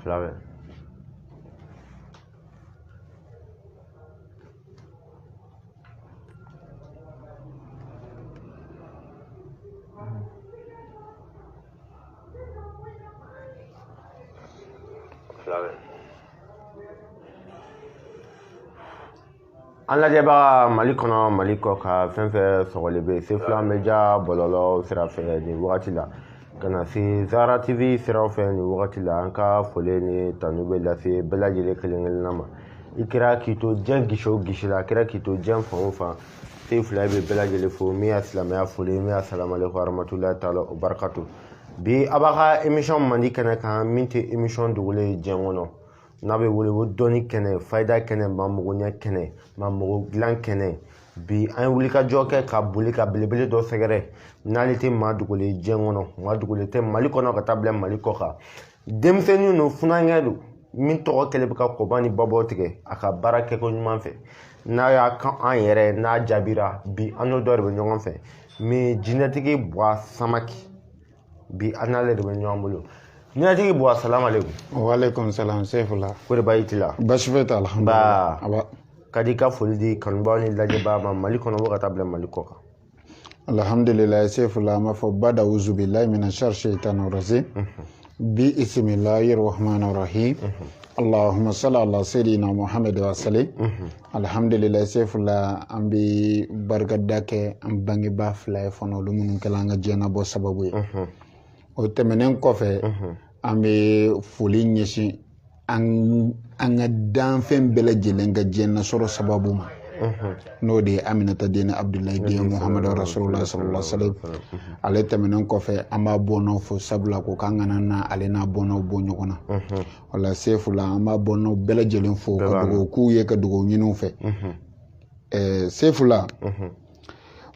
Flawe. Flawe. An lajɛbaga Mali kɔnɔ Mali kɔ ka fɛn fɛn sɔgɔli bɛ Sefula Media bɔlɔlɔ sira fɛ nin wagati la ka na se Zara TV siraw fɛ nin wagati la an ka foli ni tanu bɛ lase bɛɛ lajɛlen kelen kelenna ma i kɛra k'i to diɲɛ gisi o gisi la a kɛra k'i to diɲɛ fan o fan Sefula bɛ bɛɛ lajɛlen fo min y'a silamɛya foli min y'a salamaleykum warahmatulahi taala o barakatu bi a b'a ka émission mandi kɛnɛ kan min tɛ émission dogolen ye diɲɛ kɔnɔ n'a bɛ wele ko dɔnni kɛnɛ fayida kɛnɛ maamogoɲɛ kɛnɛ maamogo dilan kɛnɛ bi an ye wulikajɔ kɛ ka boli ka belebele dɔ sɛgɛrɛ n'ale tɛ maa dogolen diɲɛ kɔnɔ maa dogolen tɛ Mali kɔnɔ ka taa bila Mali kɔ kan denmisɛnninw no funankɛ don min tɔgɔ kɛlen bɛ ka kɔba ni babɔ tigɛ a ka baara kɛko ɲuman fɛ n'a y'a kan an yɛrɛ n'a jaabira bi an n'o dɔ de bɛ ɲɔgɔn fɛ mais jinɛtigi Buwa Samaki bi an n'ale de bɛ ɲɔgɔn bolo jinɛtigi Buwa salamaleykum. Waaleykum salam Sefula. Ko de b'a t'i la. Basi foyi t'a la. Ba ka di ka foli di kanubaw ni lajɛbaga ma Mali kɔnɔ ko ka taa bila Mali kɔ kan. Alhamdulilayi Sefula an b'a fɔ bada uzu bilahi mina shari shaitanir rajim. Bi ismillahir rahmanir rahim. Allahumma salli ala sayyidina Muhammad wa sallim. Alhamdulilayi Sefula an bɛ barikada kɛ an bangebaa fila ye fana olu minnu kɛla an ka diɲɛnabɔ sababu ye. O tɛmɛnen kɔfɛ an bɛ foli ɲɛsin an ka danfɛn bɛɛ lajɛlen ka diɲɛnasɔrɔ sababu ma n'o de ye Aminata den Abdulayi den Muhammadu Rasulullah sallallahu alaihi wasallam ale tɛmɛnen kɔfɛ an b'a bɔnnaw fo sabula ko k'an kana na ale n'a bɔnnaw bɔ ɲɔgɔn na wala Sefula an b'a bɔnnaw bɛɛ lajɛlen fo ka dugawu k'u ye ka dugawu ɲini u fɛ Sefula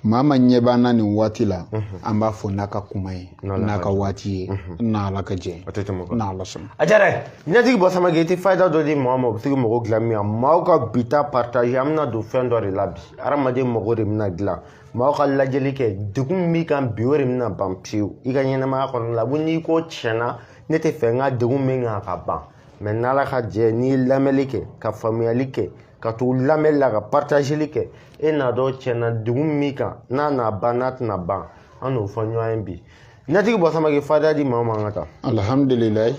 maa ma ɲɛ b'an na nin waati la an b'a fɔ n'a ka kuma ye n'a ka waati ye n'Ala ka jɛ n'Ala sɔnna a diyara jinɛtigi Buwa Samaki i tɛ fayida dɔ di mɔgɔ ma o bɛ se ka mɔgɔ dilan min maaw ka bita partage an bɛna don fɛn dɔ de la bi hadamaden mago de bɛna dilan maaw ka lajɛli kɛ degun min b'i kan bi o de bɛna ban pewu i ka ɲɛnamaya kɔnɔna la n'i ko tiɲɛna ne tɛ fɛ n ka degun min kan ka ban mais n'Ala ka jɛ n'i ye lamɛnli kɛ ka faamuyali kɛ ka tugu lamɛnli la ka partageli kɛ e n'a dɔn tiɲɛna degun min kan n'a na ban n'a tɛna ban an n'o fɔ ɲɔgɔn ye bi jinɛtigi Buwa Samaki fayida di maa ma an ka taa. Alhamdulilayi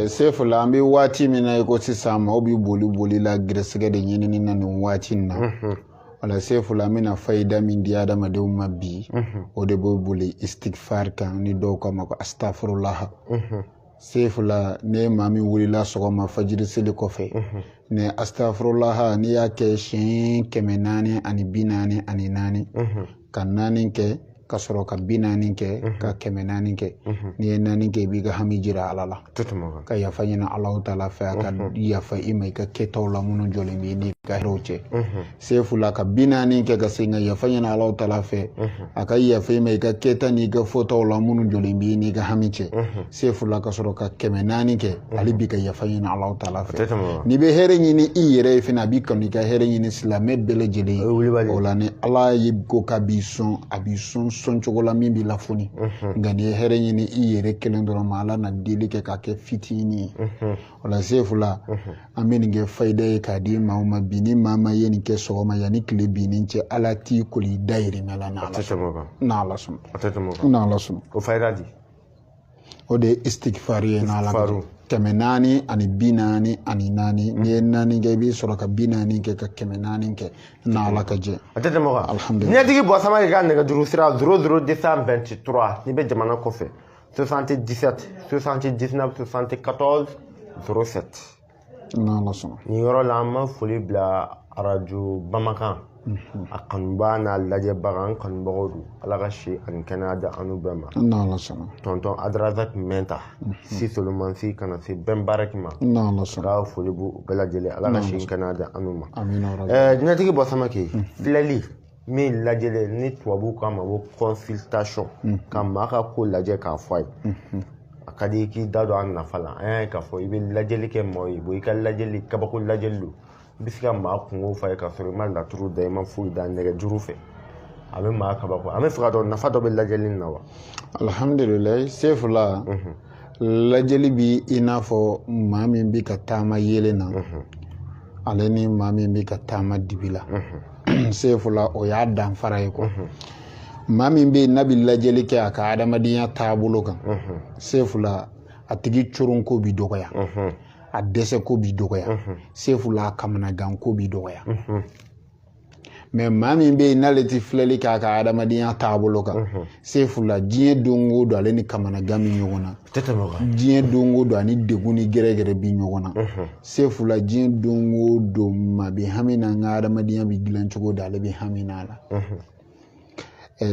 Sefula an bɛ waati min na i ko sisan maaw bɛ boli la gɛrɛsɛgɛ de ɲinini na nin waati in na wala Sefula an bɛna fayida min di adamadenw ma bi o de bɛ boli istigfar kan ni dɔw k'a ma ko astafurulaha Sefula ne maa min wulila sɔgɔma fajiri seli kɔfɛ ne astafurulaha n'i y'a kɛ siɲɛ 444 ka 4 kɛ ka sɔrɔ ka 40 kɛ ka 400 kɛ n'i ye 4 kɛ i b'i ka hami jira Ala la ka yafa ɲini Alahu Taala fɛ a ka yafa i ma i ka kɛtaw la minnu jɔlen b'i n'i ka hɛrɛw cɛ Sefula ka 40 kɛ ka segin ka yafa ɲini Alahu Taala fɛ a ka yafa i ma i ka kɛta n'i ka fɔtaw la minnu jɔlen b'i n'i ka hami cɛ Sefula ka sɔrɔ ka 400 kɛ hali bi ka yafa ɲini Alahu Taala fɛ n'i bɛ hɛrɛ ɲini i yɛrɛ ye fana a b'i kanu i ka hɛrɛ ɲini silamɛ bɛɛ lajɛlen o la ni Ala ye ko k'a b'i sɔn a b'i sɔn cogo la min b'i lafoni nka n'i ye hɛrɛ ɲini i yɛrɛ kelen dɔrɔn ma Ala na deli kɛ k'a kɛ fitinin ye o la Sefula an bɛ nin kɛ fayida ye k'a di maaw ma bi ni maa ma ye nin kɛ sɔgɔma yanni tile binni cɛ Ala t'i koli dayirimɛ la n'Ala sɔnna o fayida di o de ye istigfar ye n'Ala ka jɛ 444 n'i ye 4 kɛ i b'i sɔrɔ ka 40 kɛ ka 400 kɛ n'Ala ka jɛ a tɛ tɛmɛ o kan jinɛtigi Buwa Samaki ka nɛgɛjuru sira 00223 n'i bɛ jamana kɔfɛ 77 79 74 07 n'Ala sɔnna nin yɔrɔ la an ma foli bila arajo Bamakan a kanuba n'a lajɛbaga an kanubagaw don Ala ka si ani kɛnɛya di an n'u bɛɛ ma n'Ala sɔnna tonton Adrazak Mɛnta si Solomansi ka na se bɛn baraki ma n'Ala sɔnna ka foli b'u bɛɛ lajɛlen Ala ka si kɛnɛya di an n'u ma amina jinɛtigi Buwa Samaki filɛli min lajɛlen ni tubabuw k'a ma ko consultation ka maa ka ko lajɛ k'a fɔ a ye a ka di i k'i da don a nafa la an y'a ye k'a fɔ i bɛ lajɛli kɛ maaw ye i ka lajɛli kabako lajɛli don i bɛ se ka maa kungo f'a ye k'a sɔrɔ i ma laturu da i ma foyi da nɛgɛjuru fɛ a bɛ maa kabako an bɛ fɛ ka dɔn nafa dɔ bɛ lajɛli in na wa alhamdulilayi Sefula lajɛli bi i n'a fɔ maa min bi ka taama yelen na ale ni maa min bi ka taama dibi la sefula o y'a danfara ye quoi maa min bɛ yen n'a bɛ lajɛli kɛ a ka adamadenya taabolo kan sefula a tigi coronko bi dɔgɔya a dɛsɛko bi dɔgɔya sefula a kamanaganko bi dɔgɔya mais maa min bɛ yen n'ale ti filɛli kɛ a ka adamadenya taabolo kan sefula diɲɛ don o don ale ni kamanagan bi ɲɔgɔn na diɲɛ don o don ani degun ni gɛrɛgɛrɛ bi ɲɔgɔn na sefula diɲɛ don o don maa bɛ hami na n ka adamadenya bi dilan cogo di ale bɛ hami na la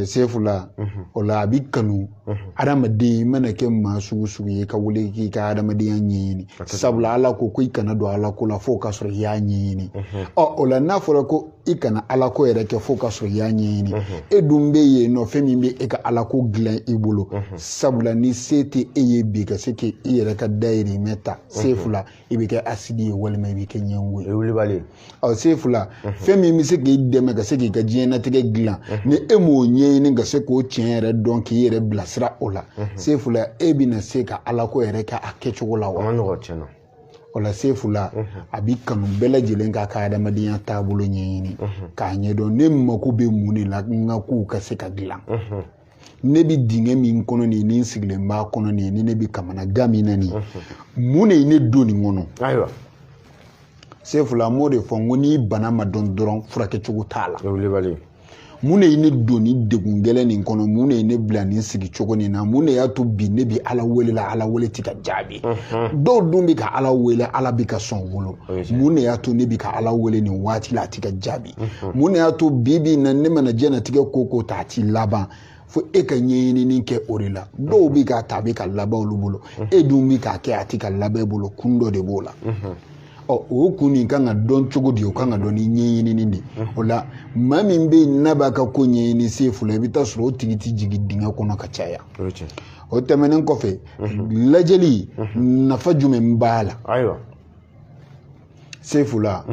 sefula o la a bi kanu adamaden mana kɛ maa sugu sugu ye ka wuli k'i ka adamadenya ɲɛɲini sabula ala ko i kana don ala ko la fo ka sɔrɔ i y'a ɲɛɲini o la n'a fɔra ko i kana ala ko yɛrɛ kɛ fo ka sɔrɔ i y'a ɲɛɲini e dun bɛ yen nɔ fɛn min bɛ e ka ala ko dilan i bolo sabula ni se tɛ e ye bi ka se k'i yɛrɛ ka dayirimɛ ta sefula i bɛ kɛ asidi ye walima i bɛ kɛ ɲɛngo ye sefula fɛn min bɛ se k'i dɛmɛ ka se k'i ka diɲɛlatigɛ dilan ni e m'o ɲɛɲini ka se k'o tiɲɛ yɛrɛ dɔn k'i yɛrɛ bilasira o la sefula e bɛna se ka ala ko yɛrɛ kɛ a kɛcogo la wa o la sefula a bi kanu bɛɛ lajɛlen k'a ka adamadenya taabolo ɲɛɲini k'a ɲɛdɔn ne mako bɛ mun de la n ka kow ka se ka dilan ne bi dingɛ min kɔnɔ nin ni n sigilen b'a kɔnɔ nin ni ne bi kamanagan min na nin mun de ye ne don nin kɔnɔ sefula m'o de fɔ n ko n'i bana ma dɔn dɔrɔn furakɛcogo t'a la mun de ye ne don ni degun gɛlɛn nin kɔnɔ mun de ye ne bila nin sigi cogo nin na mun de y'a to bi ne bi ala wele la ala wele ti ka jaabi dɔw dun bi ka ala wele ala bi ka sɔn wolo mun de y'a to ne bi ka ala wele nin waati la a ti ka jaabi mun de y'a to bi na ne mana diɲɛlatigɛ ko ko ta a ti laban fo e ka ɲɛɲinini kɛ o de la dɔw bi ka ta a bi ka laban olu bolo e dun bi k'a kɛ a ti ka laban bolo kun dɔ de b'o la o kun nin kan ka dɔn cogo di o kan ka dɔn ni ɲɛɲinini de o la maa min bɛ yen n'a b'a ka ko ɲɛɲini sefula i bɛ taa sɔrɔ o tigi ti jigin dingɛ kɔnɔ ka caya o tɛmɛnen kɔfɛ lajɛli nafa jumɛn b'a la sefula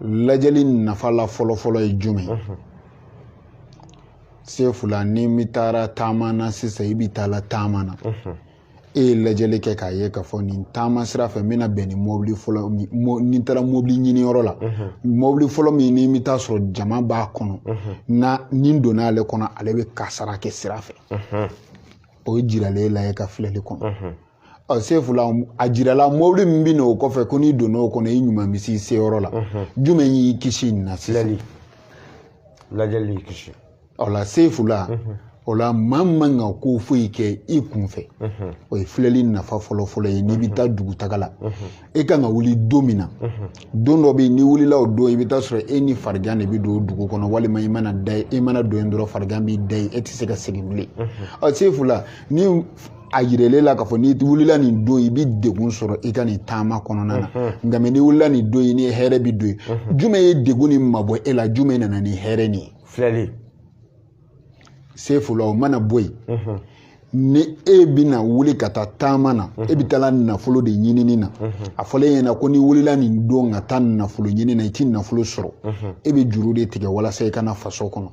lajɛli nafa la fɔlɔfɔlɔ ye jumɛn sefula ni mi taara taama na sisan i bi taa la taama na e ye lajɛli kɛ k'a ye k'a fɔ nin taama sira fɛ n bɛna bɛn ni mobili fɔlɔ ni n taara mobili ɲiniyɔrɔ la mobili fɔlɔ min ni n bɛ taa sɔrɔ jama b'a kɔnɔ ni n donna ale kɔnɔ ale bɛ kasara kɛ sira fɛ o ye jiralen la ye ka filɛli kɔnɔ sefula a jirala mobili min bɛ na o kɔfɛ ko n'i donna o kɔnɔ i ɲuman bɛ s'i seyɔrɔ la jumɛn y'i kisi nin na sisan lajɛli y'i kisi o la sefula o la maa man ka ko foyi kɛ i kun fɛ o ye filɛli nafa fɔlɔfɔlɔ ye n'i bɛ taa dugutaga la e kan ka wuli don min na don dɔ bɛ yen n'i wulila o don i bɛ taa sɔrɔ e ni farigan de bɛ don dugu kɔnɔ walima i mana don yen dɔrɔn farigan b'i da yen e tɛ se ka segin bilen sefula ni a yirele la k'a fɔ n'i wulila nin don i bɛ degun sɔrɔ i ka nin taama kɔnɔna na nka n'i wulila nin don i ni hɛrɛ bɛ don yen jumɛn ye degun nin mabɔ e la jumɛn nana ni hɛrɛ nin ye filɛli sefula o mana bɔ yen ni e bɛna wuli ka taa taama na e bɛ taa nafolo de ɲinini na a fɔra e ɲɛna ko ni wulila nin don ka taa nafolo ɲini na i ti nafolo sɔrɔ e bɛ juru de tigɛ walasa i kana faso kɔnɔ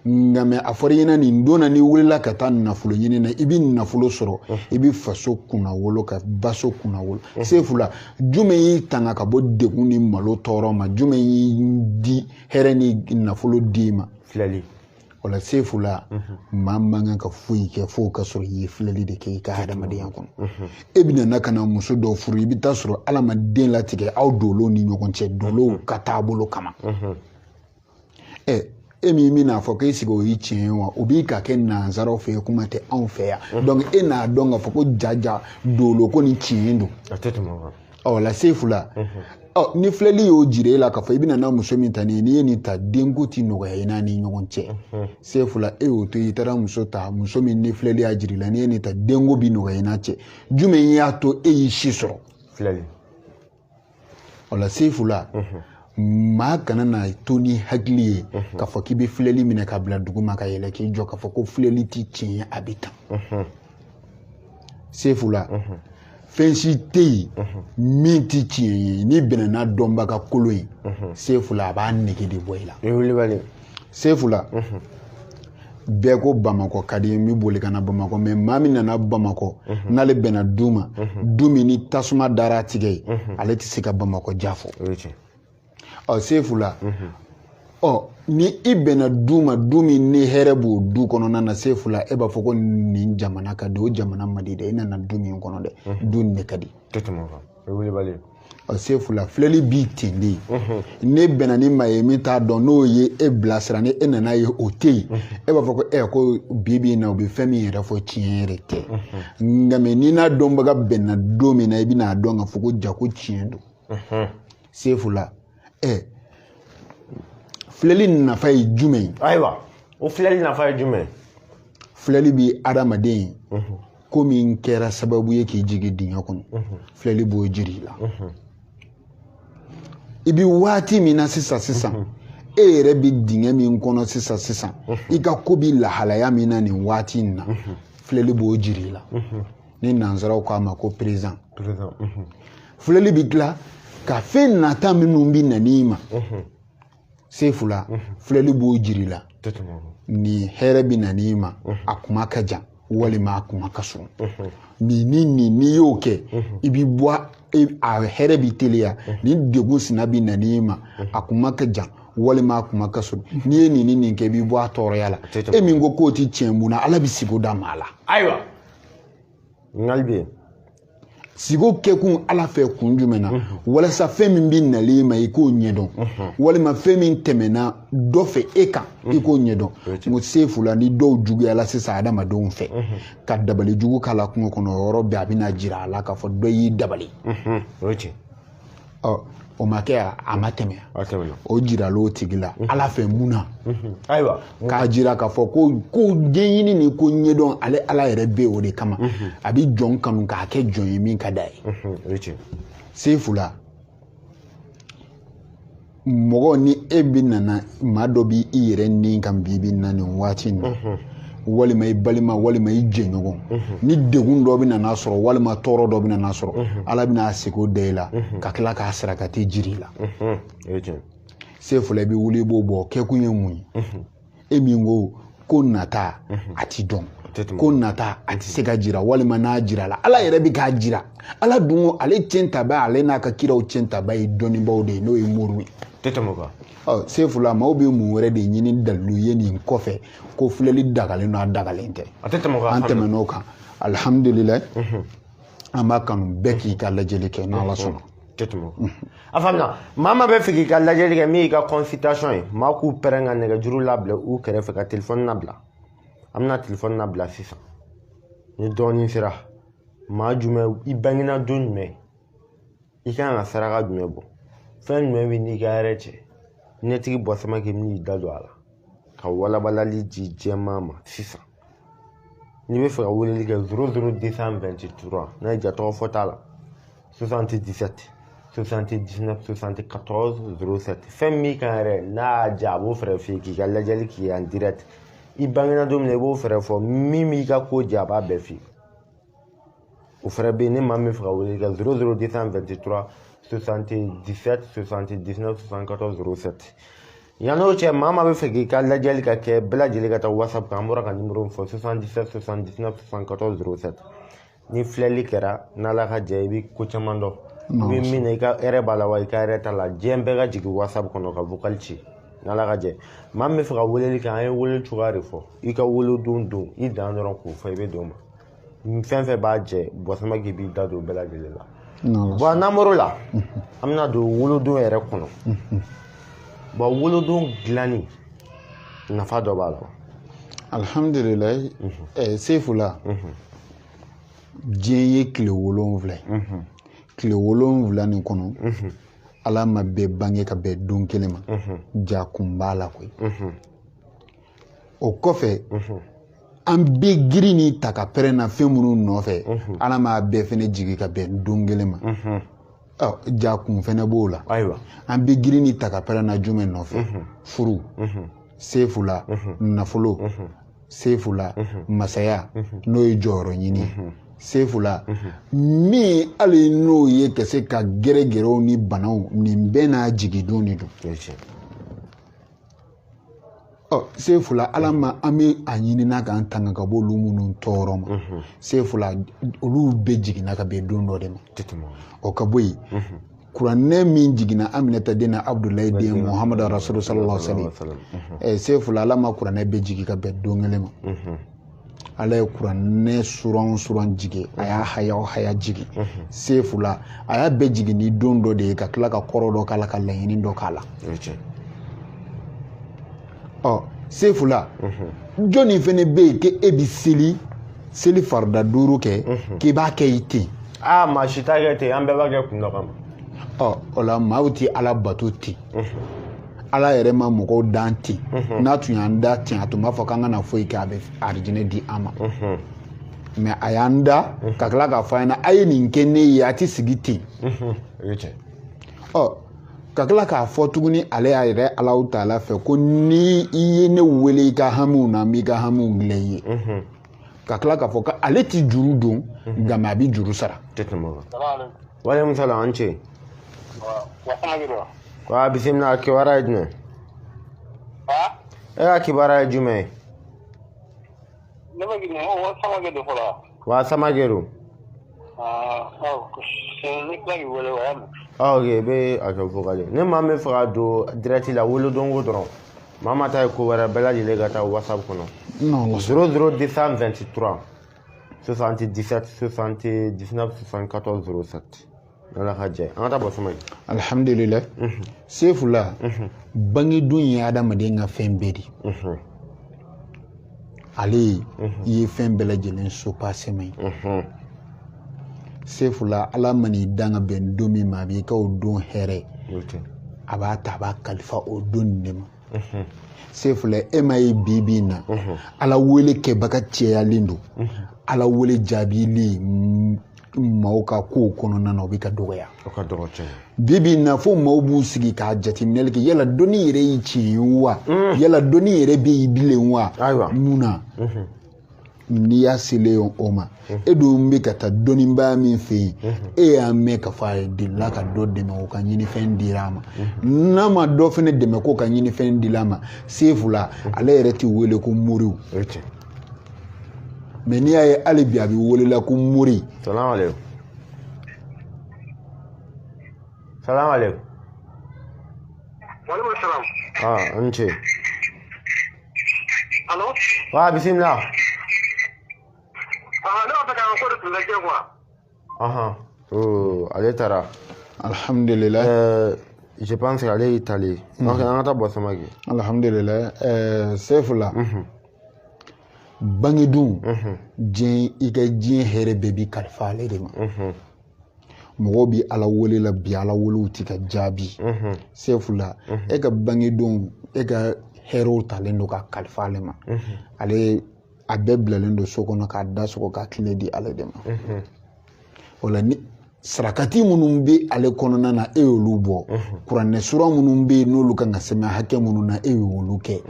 nka mɛ a fɔra e ɲɛna nin don na ni wulila ka taa nafolo ɲini na i bɛ nafolo sɔrɔ i bɛ faso kunna wolo ka baso kunna wolo sefula jumɛn y'i tanga ka bɔ degun ni malo tɔɔrɔ ma jumɛn y'i di hɛrɛ ni nafolo d'i ma filɛli o la sefula maa man kan ka foyi kɛ fo ka sɔrɔ i ye filɛli de kɛ i ka hadamadenya kɔnɔ e bɛ na ka na muso dɔw furu i bɛ taa sɔrɔ ala ma den latigɛ aw dolow ni ɲɔgɔn cɛ dolow ka taabolo kama e min bɛna fɔ k'e sigi o ye tiɲɛ ye wa o b'i ka kɛ nanzaraw fɛ yen kuma tɛ anw fɛ yan donc e n'a dɔn k'a fɔ ko jaja dolo ko nin tiɲɛ don o la sefula ni filɛli y'o jira e la k'a fɔ i bɛna na muso min ta n'i ye nin ta denko ti nɔgɔya i n'a ni ɲɔgɔn cɛ sefula e y'o to i taara muso ta muso min ni filɛli y'a jira i la n'i ye nin ta denko bi nɔgɔya i n'a cɛ jumɛn y'a to e y'i si sɔrɔ filɛli o la sefula maa kana na to ni hakili ye k'a fɔ k'i bɛ filɛli minɛ ka bila dugu ma ka yɛlɛ k'i jɔ k'a fɔ ko filɛli ti tiɲɛ ye a bɛ tan sefula fɛn si tɛ yen min ti tiɲɛ ye n'i bɛnna n'a dɔnbaga kolon ye sefula a b'a nege de bɔ i la sefula bɛɛ ko Bamakɔ ka di mi boli kana Bamakɔ mais maa min nana Bamakɔ n'ale bɛnna du ma du min ni tasuma dara tigɛ ye ale tɛ se ka Bamakɔ jafo Sefu la ni i bɛnna du ma du min ni hɛrɛ b'o du kɔnɔna na Sefu la e b'a fɔ ko nin jamana ka di o jamana man di dɛ i nana du min kɔnɔ dɛ du nin de ka di Sefu la filɛli b'i ten de ne bɛnna ni maa ye min t'a dɔn n'o ye e bilasira ni e nana ye o tɛ yen e b'a fɔ ko ko bi na o bɛ fɛn min yɛrɛ fɔ tiɲɛ yɛrɛ tɛ nka mɛ n'i n'a dɔnbaga bɛnna don min na i bɛna dɔn ka fɔ ko ja ko tiɲɛ don Sefu la filɛli nafa ye jumɛn ye ayiwa o filɛli nafa ye jumɛn filɛli bi adamaden ko min kɛra sababu ye k'i jigi dingɛ kɔnɔ filɛli b'o jiri la i bi waati min na sisan e yɛrɛ bi dingɛ min kɔnɔ sisan i ka ko bi lahalaya min na nin waati in na filɛli b'o jiri la ni nansaraw k'a ma ko présent filɛli bi tila ka fɛn nata minnu bi nani ma Sefu la filɛli b'o jiri la ni hɛrɛ bi nani ma a kuma ka jan walima a kuma ka surun ni y'o kɛ i bi bɔ a hɛrɛ bi teliya ni degun sina bi nani ma a kuma ka jan walima a kuma ka surun n'i ye nin kɛ i bi bɔ a tɔɔrɔya la e min ko k'o ti tiɲɛ mun na Ala bi sigo da maa la ayiwa ngalbi sigo kɛkun Ala fɛ kun jumɛn na walasa fɛn min bi nalen ma i k'o ɲɛdɔn walima fɛn min tɛmɛna dɔ fɛ e kan i k'o ɲɛdɔn ngo Sefu la ni dɔw juguyala sisan adamadenw fɛ ka dabali jugu k'a la kungo kɔnɔ yɔrɔ bɛɛ a bɛna jira a la k'a fɔ dɔ y'i dabali o ma kɛ a ma tɛmɛ o jiral'o tigi la Ala fɛ mun na ayiwa k'a jira k'a fɔ ko ɲɛɲini ni ko ɲɛdɔn ale Ala yɛrɛ bɛ o de kama a bi jɔn kanu k'a kɛ jɔn ye min ka d'a ye Sefu la mɔgɔ ni e bi nana maa dɔ bi i yɛrɛ ni kan bi na nin waati in na walima i balima walima i jɛɲɔgɔn ni degun dɔ bi nana sɔrɔ walima tɔɔrɔ dɔ bi nana sɔrɔ Ala bɛna seko da i la ka tila k'a sarakati jiri la Sefu la i bi wuli i b'o bɔ kɛkun ye mun ye e min ko nata a ti dɔn ko nata a ti se ka jira walima n'a jira la Ala yɛrɛ bi k'a jira Ala dun ale tiɲɛ taba ale n'a ka kiraw tiɲɛ taba ye dɔnnibaw de ye n'o ye moriw ye Sefu la maaw bɛ mun wɛrɛ de ɲini dalilu ye nin kɔfɛ ko filɛli dagalen n'a dagalen tɛ an tɛmɛn'o kan alhamdulilayi an b'a kanu bɛɛ k'i ka lajɛli kɛ n'Ala sɔnna a faamuna maa bɛ fɛ k'i ka lajɛli kɛ min y'i ka consultation ye maa k'u pɛrɛn ka nɛgɛjuru labila u kɛrɛfɛ ka telefɔni labila an bɛna telefɔni labila sisan ni dɔɔnin sera maa jumɛn i bangena don jumɛn i kan ka saraka jumɛn bɔ fɛn jumɛn bɛ n'i ka hɛrɛ cɛ ɲɛtigi bɔ sama k'i bɛn'i da don a la ka walabalali di jɛman ma sisan n'i bɛ fɛ ka weleli kɛ 00223 n'a ye ja tɔgɔ fɔ t'a la 77 79 74 07 fɛn min kan yɛrɛ n'a y'a ja a b'o fɛɛrɛ f'i ye k'i ka lajɛli k'i en direct i bangena don min na i b'o fɛɛrɛ fɔ min b'i ka ko ja a b'a bɛɛ f'i ye o fɛɛrɛ bɛ yen ni maa min bɛ fɛ ka weleli kɛ 00223 77 79 74 07 yan'o cɛ maa bɛ fɛ k'i ka lajɛli ka kɛ bɛɛ lajɛlen ka taa WhatsApp kan an bɔra ka numéro fɔ 77 79 74 07 ni filɛli kɛra n'Ala ka jɛ i bɛ ko caman dɔn i bɛ min na i ka hɛrɛ b'a la wa i ka hɛrɛ t'a la diɲɛ bɛɛ ka jigin WhatsApp kɔnɔ ka vocal ci n'Ala ka jɛ maa min bɛ fɛ ka weleli kɛ an ye wele cogoya de fɔ i ka wolodon don i dan dɔrɔn k'o fɔ i bɛ don ma fɛn fɛn b'a jɛ bɔsama k'i b'i da don bɛɛ lajɛlen la bon n'an bɔr'o la an bɛna don wolodon yɛrɛ kɔnɔ bon wolodon dilanni nafa dɔ b'a la alhamdulilayi Sefu la diɲɛ ye tile 7 tile 7 nin kɔnɔ Ala ma bɛɛ bange ka bɛn don kelen ma ja kun b'a la koyi o kɔfɛ an bɛ girin ni ta ka pɛrɛn na fɛn minnu nɔfɛ Ala m'a bɛɛ fɛnɛ jigi ka bɛn don kelen ma ja kun fɛnɛ b'o la an bɛ girin ni ta ka pɛrɛn na jumɛn nɔfɛ furu Sefu la nafolo Sefu la masaya n'o ye jɔyɔrɔ ɲini Sefu la min hali n'o ye ka se ka gɛrɛgɛrɛw ni banaw nin bɛɛ n'a jigidon de don Sefula ala ma an bɛ a ɲini n'a k'an tanga ka bɔ olu minnu tɔɔrɔ ma Sefula olu bɛɛ jiginna ka bɛn don dɔ de ma o ka bɔ yen kuranɛ min jiginna Aminata den na Abdulayi den Muhamadu Rasulu sallallahu alaihi wasallam Sefula ala ma kuranɛ bɛɛ jigi ka bɛn don kelen ma ala ye kuranɛ suran jigi a y'a haya jigi Sefula a y'a bɛɛ jigi ni don dɔ de ye ka tila ka kɔrɔ dɔ k'a la ka laɲini dɔ k'a la Sefula jɔnni fɛnɛ bɛ yen k'e bɛ seli farida 5 kɛ k'i b'a kɛ i ten maa si t'a kɛ ten an bɛɛ b'a kɛ kun dɔ kama o la maaw tɛ ala bato ten ala yɛrɛ ma mɔgɔw dan ten n'a tun y'an da ten a tun b'a fɔ k'an kana foyi kɛ a bɛ arijinɛ di an ma mais a y'an da ka tila k'a fɔ an ɲɛna a ye nin kɛ ne ye a tɛ sigi ten ka tila k'a fɔ tuguni ale y'a yɛrɛ Alahu Taala fɛ ko ni i ye ne wele i ka hamiw na n b'i ka hamiw dilan i ye ka tila k'a fɔ ko ale ti juru don nka mais a bɛ juru sara waleykum salam an ce wa bisimila kibaruya ye jumɛn e ka kibaruya ye jumɛn wa Samake ok i bɛ a kɛ fokale ne maa min fɛ ka don direct la wolodonko dɔrɔn maa ma taa ye ko wɛrɛ bɛɛ lajɛlen ka taa WhatsApp kɔnɔ 00223 77 79 74 07 ala ka jɛ an ka taa bɔ sama ye alhamdulillah Sefula bangedon ye adamaden ka fɛn bɛɛ de ale i ye fɛn bɛɛ lajɛlen sopasse ma ye Sefula ala mani dan ka bɛn don min ma a b'i ka o don hɛrɛ a b'a ta a b'a kalifa o don de ma Sefula e ma ye bi na ala wele kɛbaga cɛyalen don ala wele jaabili maaw ka kow kɔnɔna na o bɛ ka dɔgɔya bi na fo maaw b'u sigi k'a jateminɛli kɛ yala dɔnni yɛrɛ y'i tiɲɛ wa yala dɔnni yɛrɛ bɛ y'i bilen wa mun na n'i y'a selen o ma e dun bɛ ka taa dɔnnibaa min fɛ yen e y'a mɛn k'a fɔ a ye delila ka dɔ dɛmɛ o ka ɲinifɛn dira a ma n'a ma dɔ fana dɛmɛ k'o ka ɲinifɛn dila a ma Sefula ale yɛrɛ tɛ wele ko moriw mais n'i y'a ye hali bi a bɛ welela ko mori salamu aleykum an ce wa bisimila ale taara alhamdulillah je pense que ale y'i tali an ka taa bɔ Samake alhamdulillah Sefula bangedun diɲɛ i ka diɲɛ hɛrɛ bɛɛ bi kalifa ale de ma mɔgɔw bi ala wele la bi ala welew ti ka jaabi Sefula e ka bangedun e ka hɛrɛw talen don ka kalifa ale ma ale a bɛɛ bilalen don so kɔnɔ k'a da sogo k'a tile di ale de ma o la ni sarakati minnu bɛ ale kɔnɔna na e y'olu bɔ kuranɛ sura minnu bɛ yen n'olu kan ka sɛmɛ hakɛ minnu na e y'olu kɛ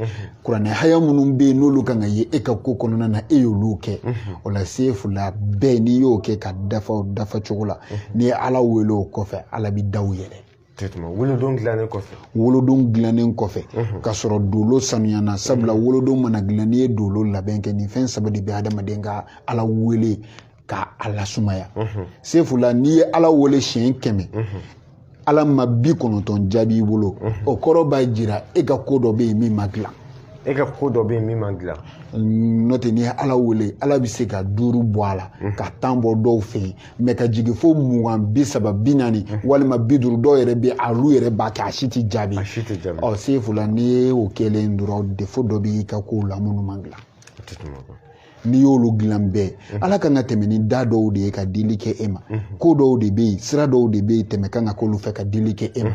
kuranɛ haya minnu bɛ yen n'olu kan ka ye e ka ko kɔnɔna na e y'olu kɛ o la Sefula bɛɛ n'i y'o kɛ ka dafa cogo la n'i ye ala wele o kɔfɛ ala bɛ daw yɛlɛ wolodon dilannen kɔfɛ ka sɔrɔ dolo sanuyana sabula wolodon mana dilan n'i ye dolo labɛn kɛ nin fɛn saba de bɛ adamaden ka ala wele ka ala sumaya Sefula n'i ye ala wele siɲɛ 100 ala ma 90 jaabi i bolo o kɔrɔ b'a jira e ka ko dɔ bɛ yen min ma dilan n'o tɛ n'i ye ala wele ala bɛ se ka 5 bɔ a la ka 10 bɔ dɔw fɛ yen mais ka jigin fo 20 30 40 walima 50 dɔw yɛrɛ bɛ olu yɛrɛ b'a kɛ a si tɛ jaabi Sefula n'i ye o kɛlen dɔrɔn défaut dɔ b'i ka kow la minnu ma dilan n'i y'olu dilan bɛɛ ala kan ka tɛmɛ ni da dɔw de ye ka dili kɛ e ma ko dɔw de bɛ yen sira dɔw de bɛ yen tɛmɛ kan ka k'olu fɛ ka dili kɛ e ma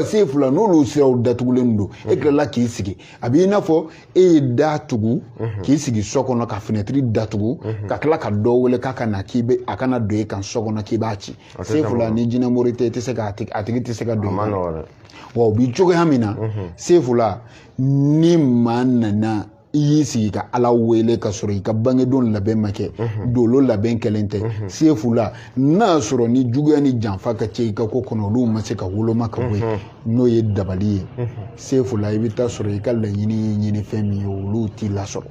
Sefula n'olu siraw datugulen don e tilala k'i sigi a b'i n'a fɔ e ye da tugu k'i sigi so kɔnɔ ka fenêtre datugu ka tila ka dɔ wele k'a ka na a kana don e kan so kɔnɔ k'i b'a ci Sefula ni jinɛmori tɛ tɛ se ka a tigi tɛ se ka don wa o b'i cogoya min na Sefula ni maa nana i sigi ka Ala wele ka sɔrɔ i ka bangedon labɛn ma kɛ dolo labɛn kɛlen tɛ sefu la n'a sɔrɔ ni juguya ni janfa ka cɛ i ka ko kɔnɔ olu ma se ka woloma ka bɔ yen n'o ye dabali ye sefu la i bɛ taa sɔrɔ i ka laɲini ɲini fɛn min ye olu t'i lasɔrɔ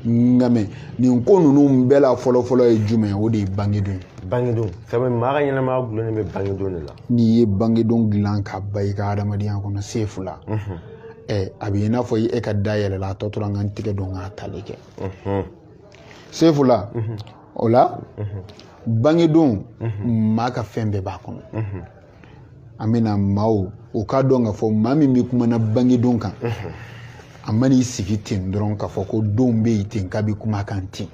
nka mɛ nin ko ninnu bɛɛ la fɔlɔ-fɔlɔ ye jumɛn ye o de ye bangedon bangedon sabu maa ka ɲɛnamaya gulonnen bɛ bangedon de la n'i ye bangedon dilan ka ba i ka adamadenya kɔnɔ sefu la a bɛ i n'a fɔ e ka da yɛlɛla a tɔ tora n ka n tigɛ don k'a tali kɛ sefu la o la bangedon maa ka fɛn bɛɛ b'a kɔnɔ an bɛna maaw o k'a dɔn k'a fɔ maa min bɛ kumana bangedon kan a man'i sigi ten dɔrɔn k'a fɔ ko don bɛ yen ten k'a bɛ kuma kan ten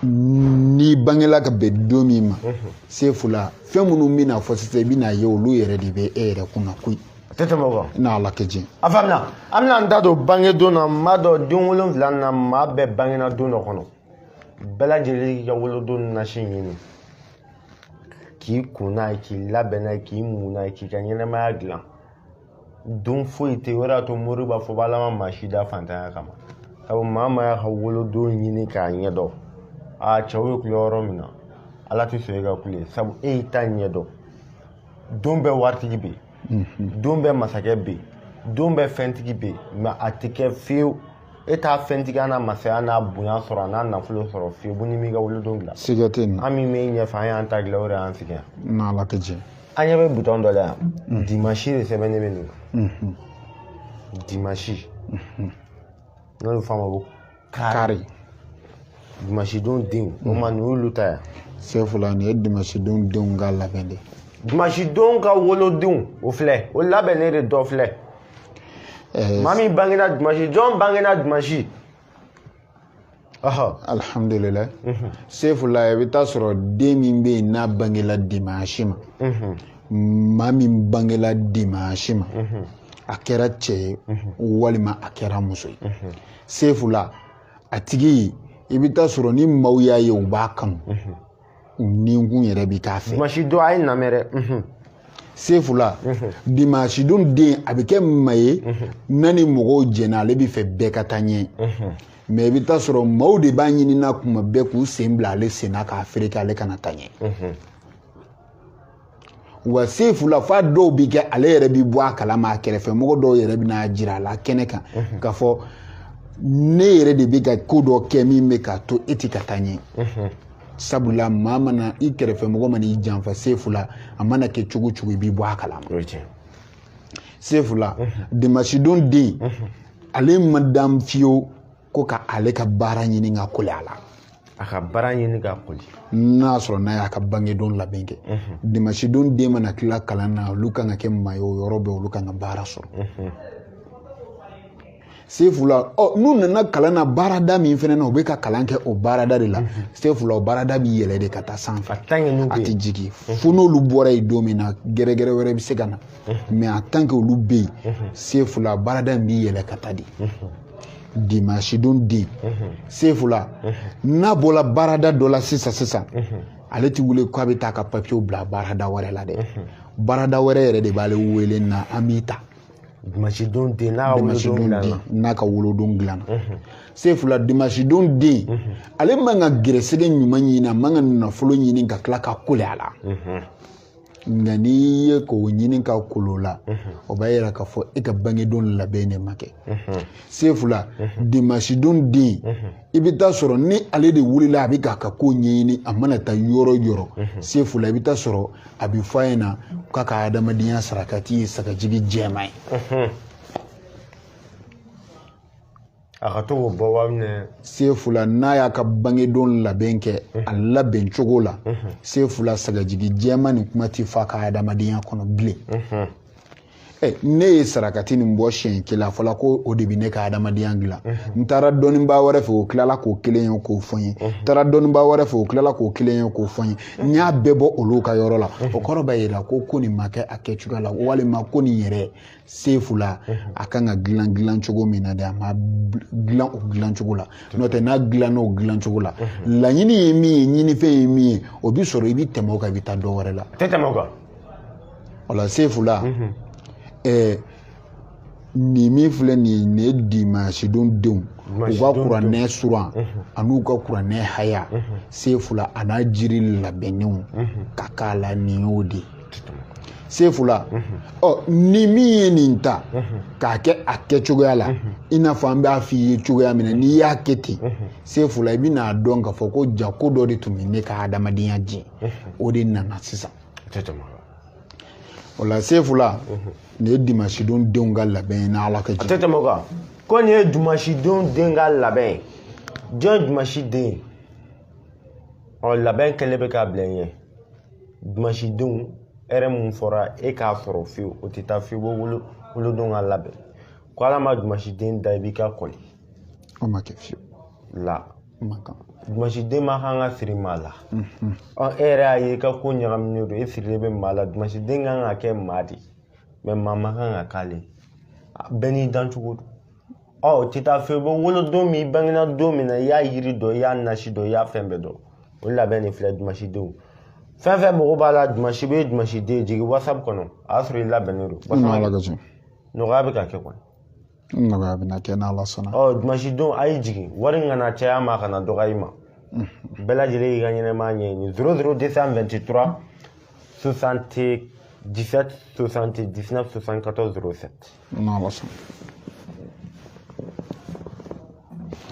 n'i bangela ka bɛn don min ma sefu la fɛn minnu bɛna fɔ sisan i bɛna ye olu yɛrɛ de bɛ e yɛrɛ kunna koyi tɛ tɛmɛ o kan n'Ala kɛ diɲɛ a faamuna an bɛna an da don bangedon na maa dɔ den 7 na maa bɛɛ bangena don dɔ kɔnɔ bɛɛ lajɛlen k'i ka wolodon nasi ɲini k'i kun n'a ye k'i labɛn n'a ye k'i mun n'a ye k'i ka ɲɛnamaya dilan don foyi tɛ o de y'a to mori b'a fɔ b'ala ma maa si da fantanya kama sabu maa y'a ka wolodon ɲini k'a ɲɛdɔn cɛw ye kule yɔrɔ min na Ala tɛ sɔn e ka kule sabu e y'i ta ɲɛdɔn don bɛɛ waritigi bɛ yen don bɛɛ masakɛ bɛ yen don bɛɛ fɛntigi bɛ yen mɛ a tɛ kɛ fiyewu e t'a fɛntigiya n'a masaya n'a bonya sɔrɔ a n'a nafolo sɔrɔ fiyewu ni m'i ka wolodon dilan siga tɛ nin na an min bɛ ɲɛfɛ an y'an ta dilan o de y'an sigi yan n'Ala kɛ diɲɛ an ɲɛ bɛ butɔn dɔ la yan dimanche de sɛbɛnnen bɛ nin kan dimanche n'o bɛ fɔ a ma ko kari dimanche don denw o ma nin y'olu ta yan sefu la nin ye dimanche don denw ka labɛn de dimanche don ka wolodenw o filɛ o labɛnnen de dɔ filɛ maa min bangena dimanche jɔn bangena dimanche alhamdulillah sefu la i bɛ taa sɔrɔ den min bɛ yen n'a bangela dimanche ma maa min bangela dimanche ma a kɛra cɛ ye walima a kɛra muso ye sefu la a tigi i bɛ taa sɔrɔ ni maaw y'a ye u b'a kanu u nikun yɛrɛ bɛ k'a fɛ dimanche don a ye namɛ dɛ sefu la dimanche don den a bɛ kɛ maa ye n'a ni mɔgɔw jɛnna ale bɛ fɛ bɛɛ ka taa ɲɛ mɛ i bɛ taa sɔrɔ maaw de b'a ɲini na kuma bɛɛ k'u sen bila ale sen na k'a fereke ale kana taa ɲɛ wa sefu la f'a dɔw bɛ kɛ ale yɛrɛ bɛ bɔ a kalama a kɛrɛfɛ mɔgɔ dɔw yɛrɛ bɛ n'a jira a la kɛnɛ kan k'a fɔ ne yɛrɛ de bɛ ka ko dɔ kɛ min bɛ k'a to e tɛ ka taa ɲɛ sabula maa mana i kɛrɛfɛ mɔgɔ mana i janfa sefu la a mana kɛ cogo cogo i b'i bɔ a kalama sefu la dimanche don den ale ma dan fiyewu ko ka ale ka baara ɲini ka kole a la a ka baara ɲini ka kole n'a sɔrɔ n'a y'a ka bangedon labɛn kɛ dimanche don den mana tila kalan na olu kan ka kɛ maa ye o yɔrɔ bɛɛ olu kan ka baara sɔrɔ sefu la n'u nana kalan na baarada min fɛnɛ na u bɛ ka kalan kɛ o baarada de la sefu la o baarada b'i yɛlɛ de ka taa sanfɛ a tɛ jigin fo n'olu bɔra yen don min na gɛrɛgɛrɛ wɛrɛ bɛ se ka na mɛ en tant que olu bɛ yen sefu la baarada in b'i yɛlɛ ka taa de dimanche don den sefu la n'a bɔra baarada dɔ la sisan ale tɛ wele k'a bɛ taa ka papiyew bila baarada wɛrɛ la dɛ baarada wɛrɛ yɛrɛ de b'ale wele na an b'i ta dimanche don den n'a ka wolodon dilanna sefu la dimanche don den ale man ka gɛrɛsɛgɛ ɲuman ɲini a man ka nafolo ɲini ka tila ka kole a la nka n'i ye k'o ɲini ka kolo la o b'a yira k'a fɔ e ka bangedon labɛn de ma kɛ sefu la dimanche don den i bɛ taa sɔrɔ ni ale de wulila a bɛ k'a ka ko ɲɛɲini a mana taa yɔrɔ yɔrɔ sefu la i bɛ taa sɔrɔ a bɛ fɔ a ɲɛna k'a ka adamadenya sarakati ye sagajigi jɛman ye a ka to k'o bɔ wa minɛ sefu la n'a y'a ka bangedon labɛn kɛ a labɛn cogo la sefu la sagajigi jɛman nin kuma tɛ fɔ a ka adamadenya kɔnɔ bilen ne ye sarakati nin bɔ siɲɛ kelen a fɔla ko o de bɛ ne ka adamadenya dilan n taara dɔnnibaa wɛrɛ fɛ o tilala k'o kelen ye k'o fɔ n ye n taara dɔnnibaa wɛrɛ fɛ o tilala k'o kelen ye k'o fɔ n ye n y'a bɛɛ bɔ olu ka yɔrɔ la o kɔrɔ b'a yira ko nin ma kɛ a kɛcogoya la walima ko nin yɛrɛ sefu la a kan ka dilan cogo min na de a ma dilan o dilan cogo la n'o tɛ n'a dilanna o dilan cogo la laɲini ye min ye ɲinifɛn ye min ye o bi sɔrɔ i bi tɛmɛ o kan i bi taa dɔ wɛrɛ la tɛ tɛmɛ o kan o la sefu la ni min filɛ nin ye dimanche don denw u ka kuranɛ suran an'u ka kuranɛ haya Sefula a n'a jiri labɛnnenw ka k'a la nin y'o de Sefula ni min ye nin ta k'a kɛ a kɛcogoya la i n'a fɔ an b'a f'i ye cogoya min na n'i y'a kɛ ten Sefula i bɛna dɔn k'a fɔ ko ja ko dɔ de tun bɛ ne ka adamadenya diɲɛ o de nana sisan o la Sefula nin ye dimanche don denw ka labɛn ye n'Ala ka jɛ. A tɛ tɛmɛ o kan ko nin ye dimanche don den ka labɛn jɔn dimanche den labɛn kɛlen bɛ k'a bila ɲɛ dimanche denw hɛrɛ mun fɔra e k'a sɔrɔ fiyewu o tɛ taa fiyewu wolodon ka labɛn ko Ala ma dimanche den da i b'i ka kɔli o ma kɛ fiyewu la dimanche den ma kan ka siri maa la e yɛrɛ y'a ye i ka ko ɲagaminen don e sirilen bɛ maa la dimanche den kan ka kɛ maa de mais maa ma kan ka k'ale bɛɛ n'i dancogo don o tɛ taa fiyewu wolodon min i bangena don min na i y'a yiri dɔn i y'a nasi dɔn i y'a fɛn bɛɛ dɔn o labɛn de filɛ dimanche denw fɛn fɛn mago b'a la dimanche bɛ dimanche den jigin WhatsApp kɔnɔ a y'a sɔrɔ i labɛnnen don nɔgɔya bɛ ka kɛ kɔni nɔgɔya bɛ na kɛ n'Ala sɔnna dimanche don a y'i jigin wari kana caya ma kana dɔgɔya i ma bɛɛ lajɛlen y'i ka ɲɛnɛmaya ɲɛɲini 00223 77 79 74 07 n'Ala sɔnna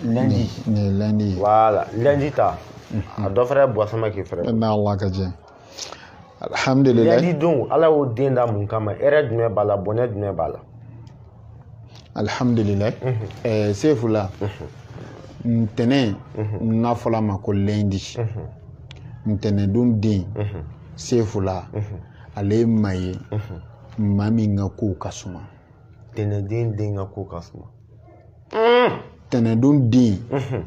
lundi voilà lundi ta a dɔ fɛrɛ Buwasama k'i fɛrɛ n'Ala ka jɛ alhamdulillah lundi don Ala y'o den da mun kama hɛrɛ jumɛn b'a la bonheur jumɛn b'a la alhamdulillah Sefula ntɛnɛn n'a fɔla ma ko lundi ntɛnɛn don den Sefula ale ye maa ye maa min ka kow ka suma ntɛnɛn den ka kow ka suma tɛnɛndon den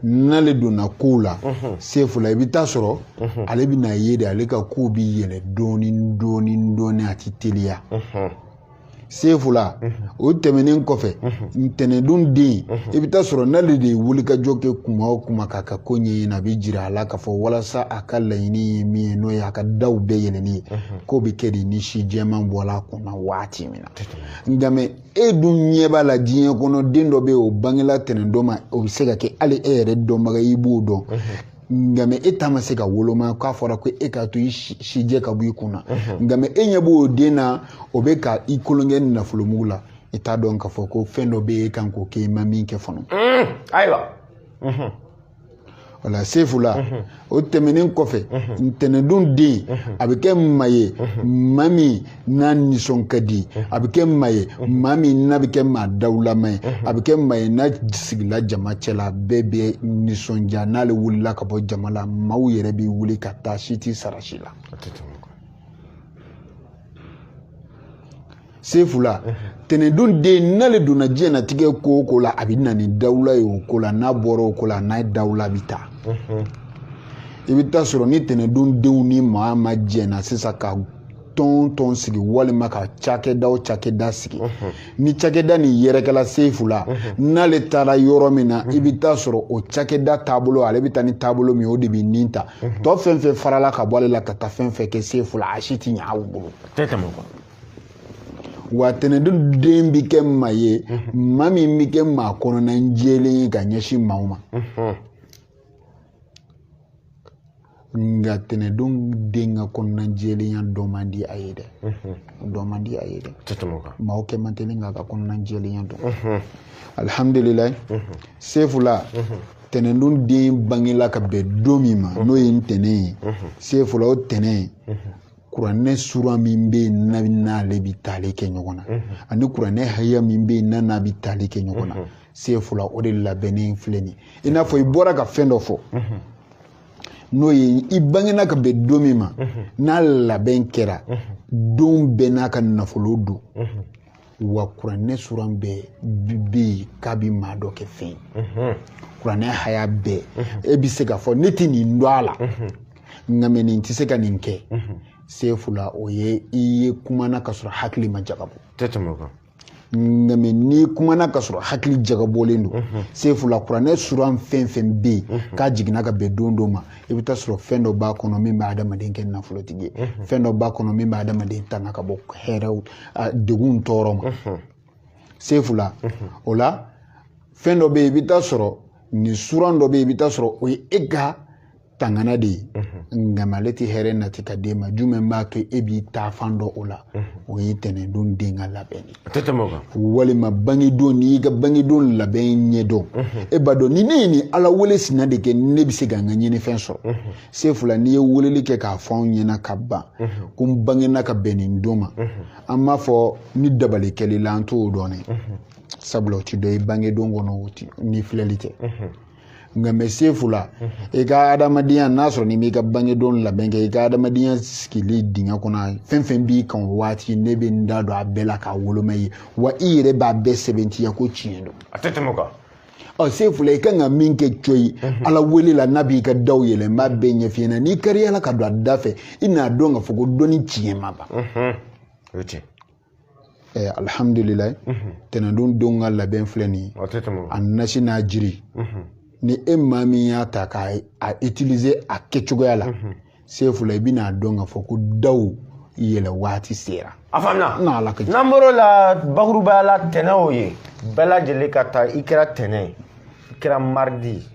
n'ale donna kow la Sefula i bɛ taa sɔrɔ ale bɛna ye de ale ka kow bɛ yɛlɛ dɔɔni a tɛ teliya Sefula o tɛmɛnen kɔfɛ ntɛnɛndon den i bɛ taa sɔrɔ n'ale de ye wulikajɔ kɛ kuma o kuma k'a ka ko ɲɛɲini a bɛ jira a la k'a fɔ walasa a ka laɲini ye min ye n'o ye a ka daw bɛɛ yɛlɛli ye k'o bɛ kɛ de ni si jɛman bɔla a kunna waati min na nka e dun ɲɛ b'a la diɲɛ kɔnɔ den dɔ bɛ yen o bangela tɛnɛndon ma o bɛ se ka kɛ hali e yɛrɛ dɔnbaga i b'o dɔn nka e ta ma se ka woloma k'a fɔra ko e k'a to i si jɛ ka bɔ i kunna nka e ɲɛ b'o den na o bɛ ka i kolonkɛ nafolomugu la i t'a dɔn k'a fɔ ko fɛn dɔ bɛ e kan k'o kɛ i ma min kɛ fɔlɔ ayiwa wala Sefula o tɛmɛnen kɔfɛ ntɛnɛndon den a bɛ kɛ maa ye maa min n'a nisɔn ka di a bɛ kɛ maa ye maa min n'a bɛ kɛ maa dawulama ye a bɛ kɛ maa ye n'a sigila jama cɛla bɛɛ bɛ nisɔndiya n'ale wulila ka bɔ jama la maaw yɛrɛ bɛ wuli ka taa si tɛ sara si la Sefula tɛnɛndon den n'ale donna diɲɛlatigɛ ko o ko la a bɛ na ni dawula ye o ko la n'a bɔra o ko la n'a ye dawula bɛ taa i bɛ taa sɔrɔ ni tɛnɛndon denw ni maa ma jɛna sisan ka tɔn sigi walima ka cakɛda sigi ni cakɛda ni yɛrɛkɛla Sefula n'ale taara yɔrɔ min na i bɛ taa sɔrɔ o cakɛda taabolo ale bɛ taa ni taabolo min o de bɛ nin ta tɔ fɛn fɛn farala ka bɔ ale la ka taa fɛn fɛn kɛ Sefula a si tɛ ɲɛ aw bolo wa tɛnɛndon den bɛ kɛ maa ye maa min bɛ kɛ maa kɔnɔna jɛlen ye ka ɲɛsin maaw ma nka tɛnɛndon den ka kɔnɔna jɛlenya dɔ man di a ye dɛ maaw kɛ man teli k'a ka kɔnɔna jɛlenya dɔn alhamdulillah Sefula tɛnɛndon den bangela ka bɛn don min ma n'o ye ntɛnɛn ye Sefula o tɛnɛn kuranɛ sura min bɛ yen n'ale bɛ tali kɛ ɲɔgɔn na ani kuranɛ haya min bɛ yen n'a bɛ tali kɛ ɲɔgɔn na Sefula o de labɛnnen filɛ nin i n'a fɔ i bɔra ka fɛn dɔ fɔ n'o ye i bangena ka bɛn don min ma n'a labɛn kɛra don bɛɛ n'a ka nafolo don wa kuranɛ sura bɛɛ bɛ yen k'a bɛ maa dɔ kɛ fɛn ye kuranɛ haya bɛɛ e bɛ se ka fɔ ne tɛ nin dɔn a la nka mɛ nin tɛ se ka nin kɛ Sefula o ye i ye kumana ka sɔrɔ hakili ma jagabɔ nka mɛ n'i kumana ka sɔrɔ hakili jagabɔlen don Sefula kuranɛ sura fɛn fɛn bɛ yen k'a jiginna ka bɛn don dɔ ma i bɛ taa sɔrɔ fɛn dɔ b'a kɔnɔ min bɛ adamaden kɛ nafolotigi ye fɛn dɔ b'a kɔnɔ min bɛ adamaden tanga ka bɔ hɛrɛw degun tɔɔrɔ ma sefula o la fɛn dɔ bɛ yen i bɛ taa sɔrɔ nin suran dɔ bɛ yen i bɛ taa sɔrɔ o ye e ka tangana de ye nka ale tɛ hɛrɛ nati ka d'e ma jumɛn b'a kɛ e b'i taa fan dɔ o la o ye tɛnɛndon den ka labɛn de walima bangedon n'i ka bangedon labɛn ɲɛ dɔn e b'a dɔn ni ne ye nin ala wele sina de kɛ ne bɛ se ka n ka ɲinifɛn sɔrɔ sefula n'i ye weleli kɛ k'a fɔ anw ɲɛna ka ban ko n bangena ka bɛn nin don ma an b'a fɔ ni dabali kɛli la an t'o dɔn dɛ sabula o ti dɔ i bangedon kɔnɔ ni filɛli tɛ nka mɛ sefula i ka adamadenya n'a sɔrɔ n'i m'i ka bangedon labɛn kɛ i ka adamadenya sigili dingɛ kɔnɔ fɛn fɛn b'i kan o waati ne bɛ n da don a bɛɛ la k'a woloma ye wa i yɛrɛ b'a bɛɛ sɛbɛntiya ko tiɲɛ don a tɛ tɛmɛ kan sefula i kan ka min kɛ coyi ala wele la n'a b'i ka daw yɛlɛ n b'a bɛɛ ɲɛf'i ɲɛna n'i kari ala ka don a da fɛ i n'a dɔn k'a fɔ ko dɔnni tiɲɛ ma ban alhamdulilayi tɛnɛndon don ka labɛn filɛ nin ye a nasi n'a jiri ni e maa min y'a ta k'a utiliser a kɛcogoya la sefula i bɛna dɔn k'a fɔ ko daw yɛlɛ waati sera a faamuna n'an bɔr'o la bakurubaya la tɛnɛ o ye bɛɛ lajɛlen ka taa i kɛra tɛnɛ i kɛra mardi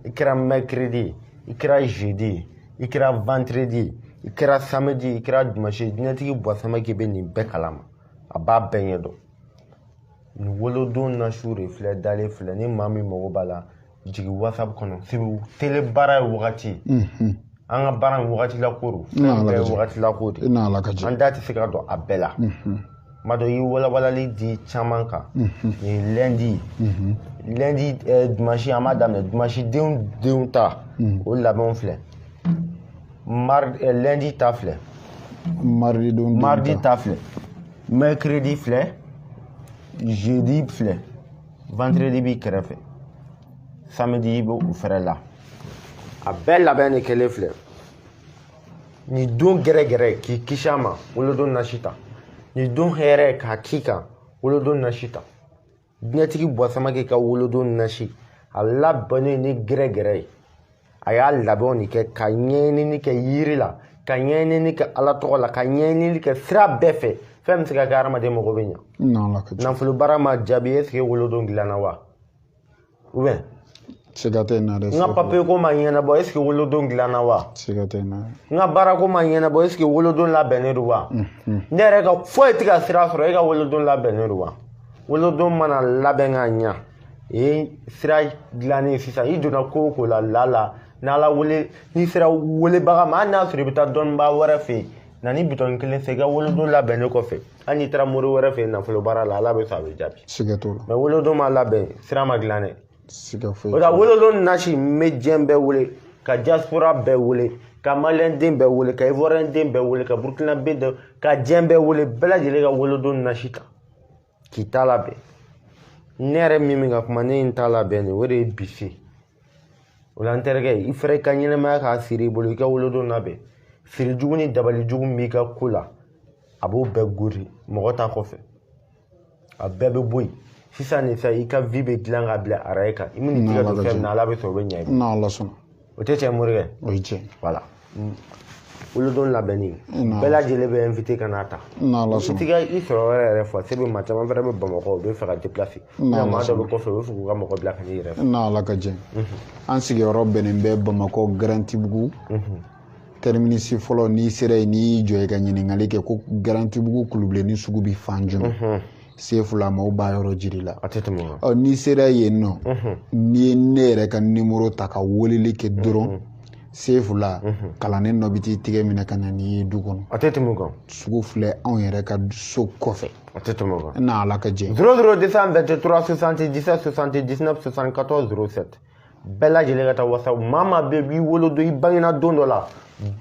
i kɛra mercredi i kɛra jeudi i kɛra vendredi i kɛra samedi i kɛra dimanche diɲɛtigi bɔsamaki bɛ nin bɛɛ kalama a b'a bɛɛ ɲɛ dɔn nin wolodon nasiw de filɛ dalen filɛ ni maa min mago b'a la jigi whatsapp kɔnɔ sebe tele baara ye wagati an ka baara ye wagati la ko do fɛn bɛɛ ye wagati la ko de an da tɛ se ka don a bɛɛ la ma dɔ i walawalali di caman kan nin lundi dimanche an b'a daminɛ dimanche denw ta o labɛnw filɛ lundi ta filɛ mardi ta filɛ mercredi filɛ jeudi filɛ vendredi b'i kɛrɛfɛ samedi bɛ u fɛrɛ la a bɛɛ labɛn de kɛlen filɛ nin don gɛrɛgɛrɛ k'i kisi a ma wolodon nasi ta nin don hɛrɛ k'a k'i kan wolodon nasi ta diɲɛtigi bɔsamaki ka wolodon nasi a labɛnnen ni gɛrɛgɛrɛ ye a y'a labɛnw de kɛ ka ɲɛɲinini kɛ yiri la ka ɲɛɲinini kɛ ala tɔgɔ la ka ɲɛɲinini kɛ sira bɛɛ fɛ fɛn bɛ se ka kɛ hadamaden mago bɛ ɲɛ nafolo baara ma jaabi est-ce que wolodon dilanna wa ou bien n ka papiye ko ma ɲɛnabɔ est-ce que wolodon dilanna wa n ka baara ko ma ɲɛnabɔ est-ce que wolodon labɛnnen don wa ne yɛrɛ ka foyi tɛ ka sira sɔrɔ e ka wolodon labɛnnen don wa wolodon mana labɛn ka ɲa ye sira dilannen sisan i donna ko o ko la n'ala wele n'i sera welebaga ma hali n'a sɔrɔ i bɛ taa dɔnnibaa wɛrɛ fɛ yen na ni bitɔn kelen fɛ i ka wolodon labɛnnen kɔfɛ hali n'i taara mori wɛrɛ fɛ yen nafolo baara la ala bɛ sɔn a bɛ jaabi mais wolodon ma labɛn sira ma dilan dɛ o la wolodon nasi n bɛ diɲɛ bɛɛ wele ka diaspora bɛɛ wele ka maliyɛn den bɛɛ wele ka ivoiriyɛn den bɛɛ wele ka burukinabe den ka diɲɛ bɛɛ wele bɛɛ lajɛlen ka wolodon nasi ta k'i ta labɛn ne yɛrɛ min bɛ ka kuma ne ye n ta labɛn de o de ye bise o la n terikɛ i fɛrɛ i ka ɲɛnɛmaya k'a siri i bolo i ka wolodon labɛn siri jugu ni dabali jugu min b'i ka ko la a b'o bɛɛ gori mɔgɔ ta kɔfɛ a bɛɛ bɛ bɔ yen sisan de sa i ka vie bɛ dilan ka bila araye kan i min nin tigɛ don fɛn min na ala bɛ sɔn o bɛ ɲɛ i bolo o tɛ tiɲɛ morikɛ o ye tiɲɛ voilà wolodon labɛnni bɛɛ lajɛlen bɛ invité ka n'a ta i tɛ i sɔrɔ yɛrɛ fɔ se bɛ maa caman fɛnɛ bɛ bamakɔ u bɛ fɛ ka déplacer mais maa dɔ bɛ kɔfɛ u bɛ fɛ k'u ka mɔgɔ bila ka n'i yɛrɛ fɛ n'ala ka jɛ an sigiyɔrɔ bɛnnen bɛ bamakɔ garantibugu terminisi fɔlɔ n'i sera yen n'i jɔ i ka ɲininkali kɛ ko garantibugu kulubilenni sugu bɛ fan jumɛn sefula maaw b'a yɔrɔ jiri la n'i sera yen nɔ n'i ye ne yɛrɛ ka nimero ta ka weleli kɛ dɔrɔn sefula kalannen dɔ bɛ t'i tigɛ minɛ ka na n'i ye du kɔnɔ sugu filɛ anw yɛrɛ ka so kɔfɛ n'ala ka jɛ 00 223 77 79 74 07 bɛɛ lajɛlen ka taa whatsapp maa maa bɛ b'i wolodon i bangena don dɔ la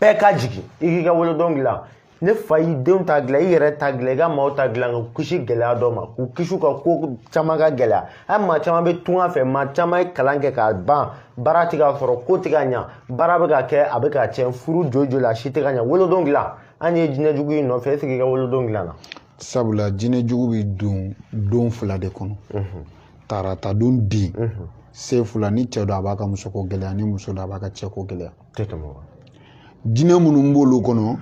bɛɛ ka jigin i k'i ka wolodon dilan ne fa y'i denw ta dilan i yɛrɛ ta dilan i ka maaw ta dilan ka kisi gɛlɛya dɔ ma k'u kisi ka ko caman ka gɛlɛya hali maa caman bɛ tunga fɛ maa caman ye kalan kɛ k'a ban baara tɛ ka sɔrɔ ko tɛ ka ɲa baara bɛ ka kɛ a bɛ ka tiɲɛ furu jojo la a si tɛ ka ɲa wolodon dilan hali n'i ye jinɛ jugu in nɔfɛ est-ce que i ka wolodon dilan na sabula jinɛ jugu bɛ don fila de kɔnɔ tarata don den sefula ni cɛ dɔ a b'a ka musoko gɛlɛya ni muso dɔ a b'a ka cɛko gɛlɛya jinɛ minnu b'olu kɔnɔ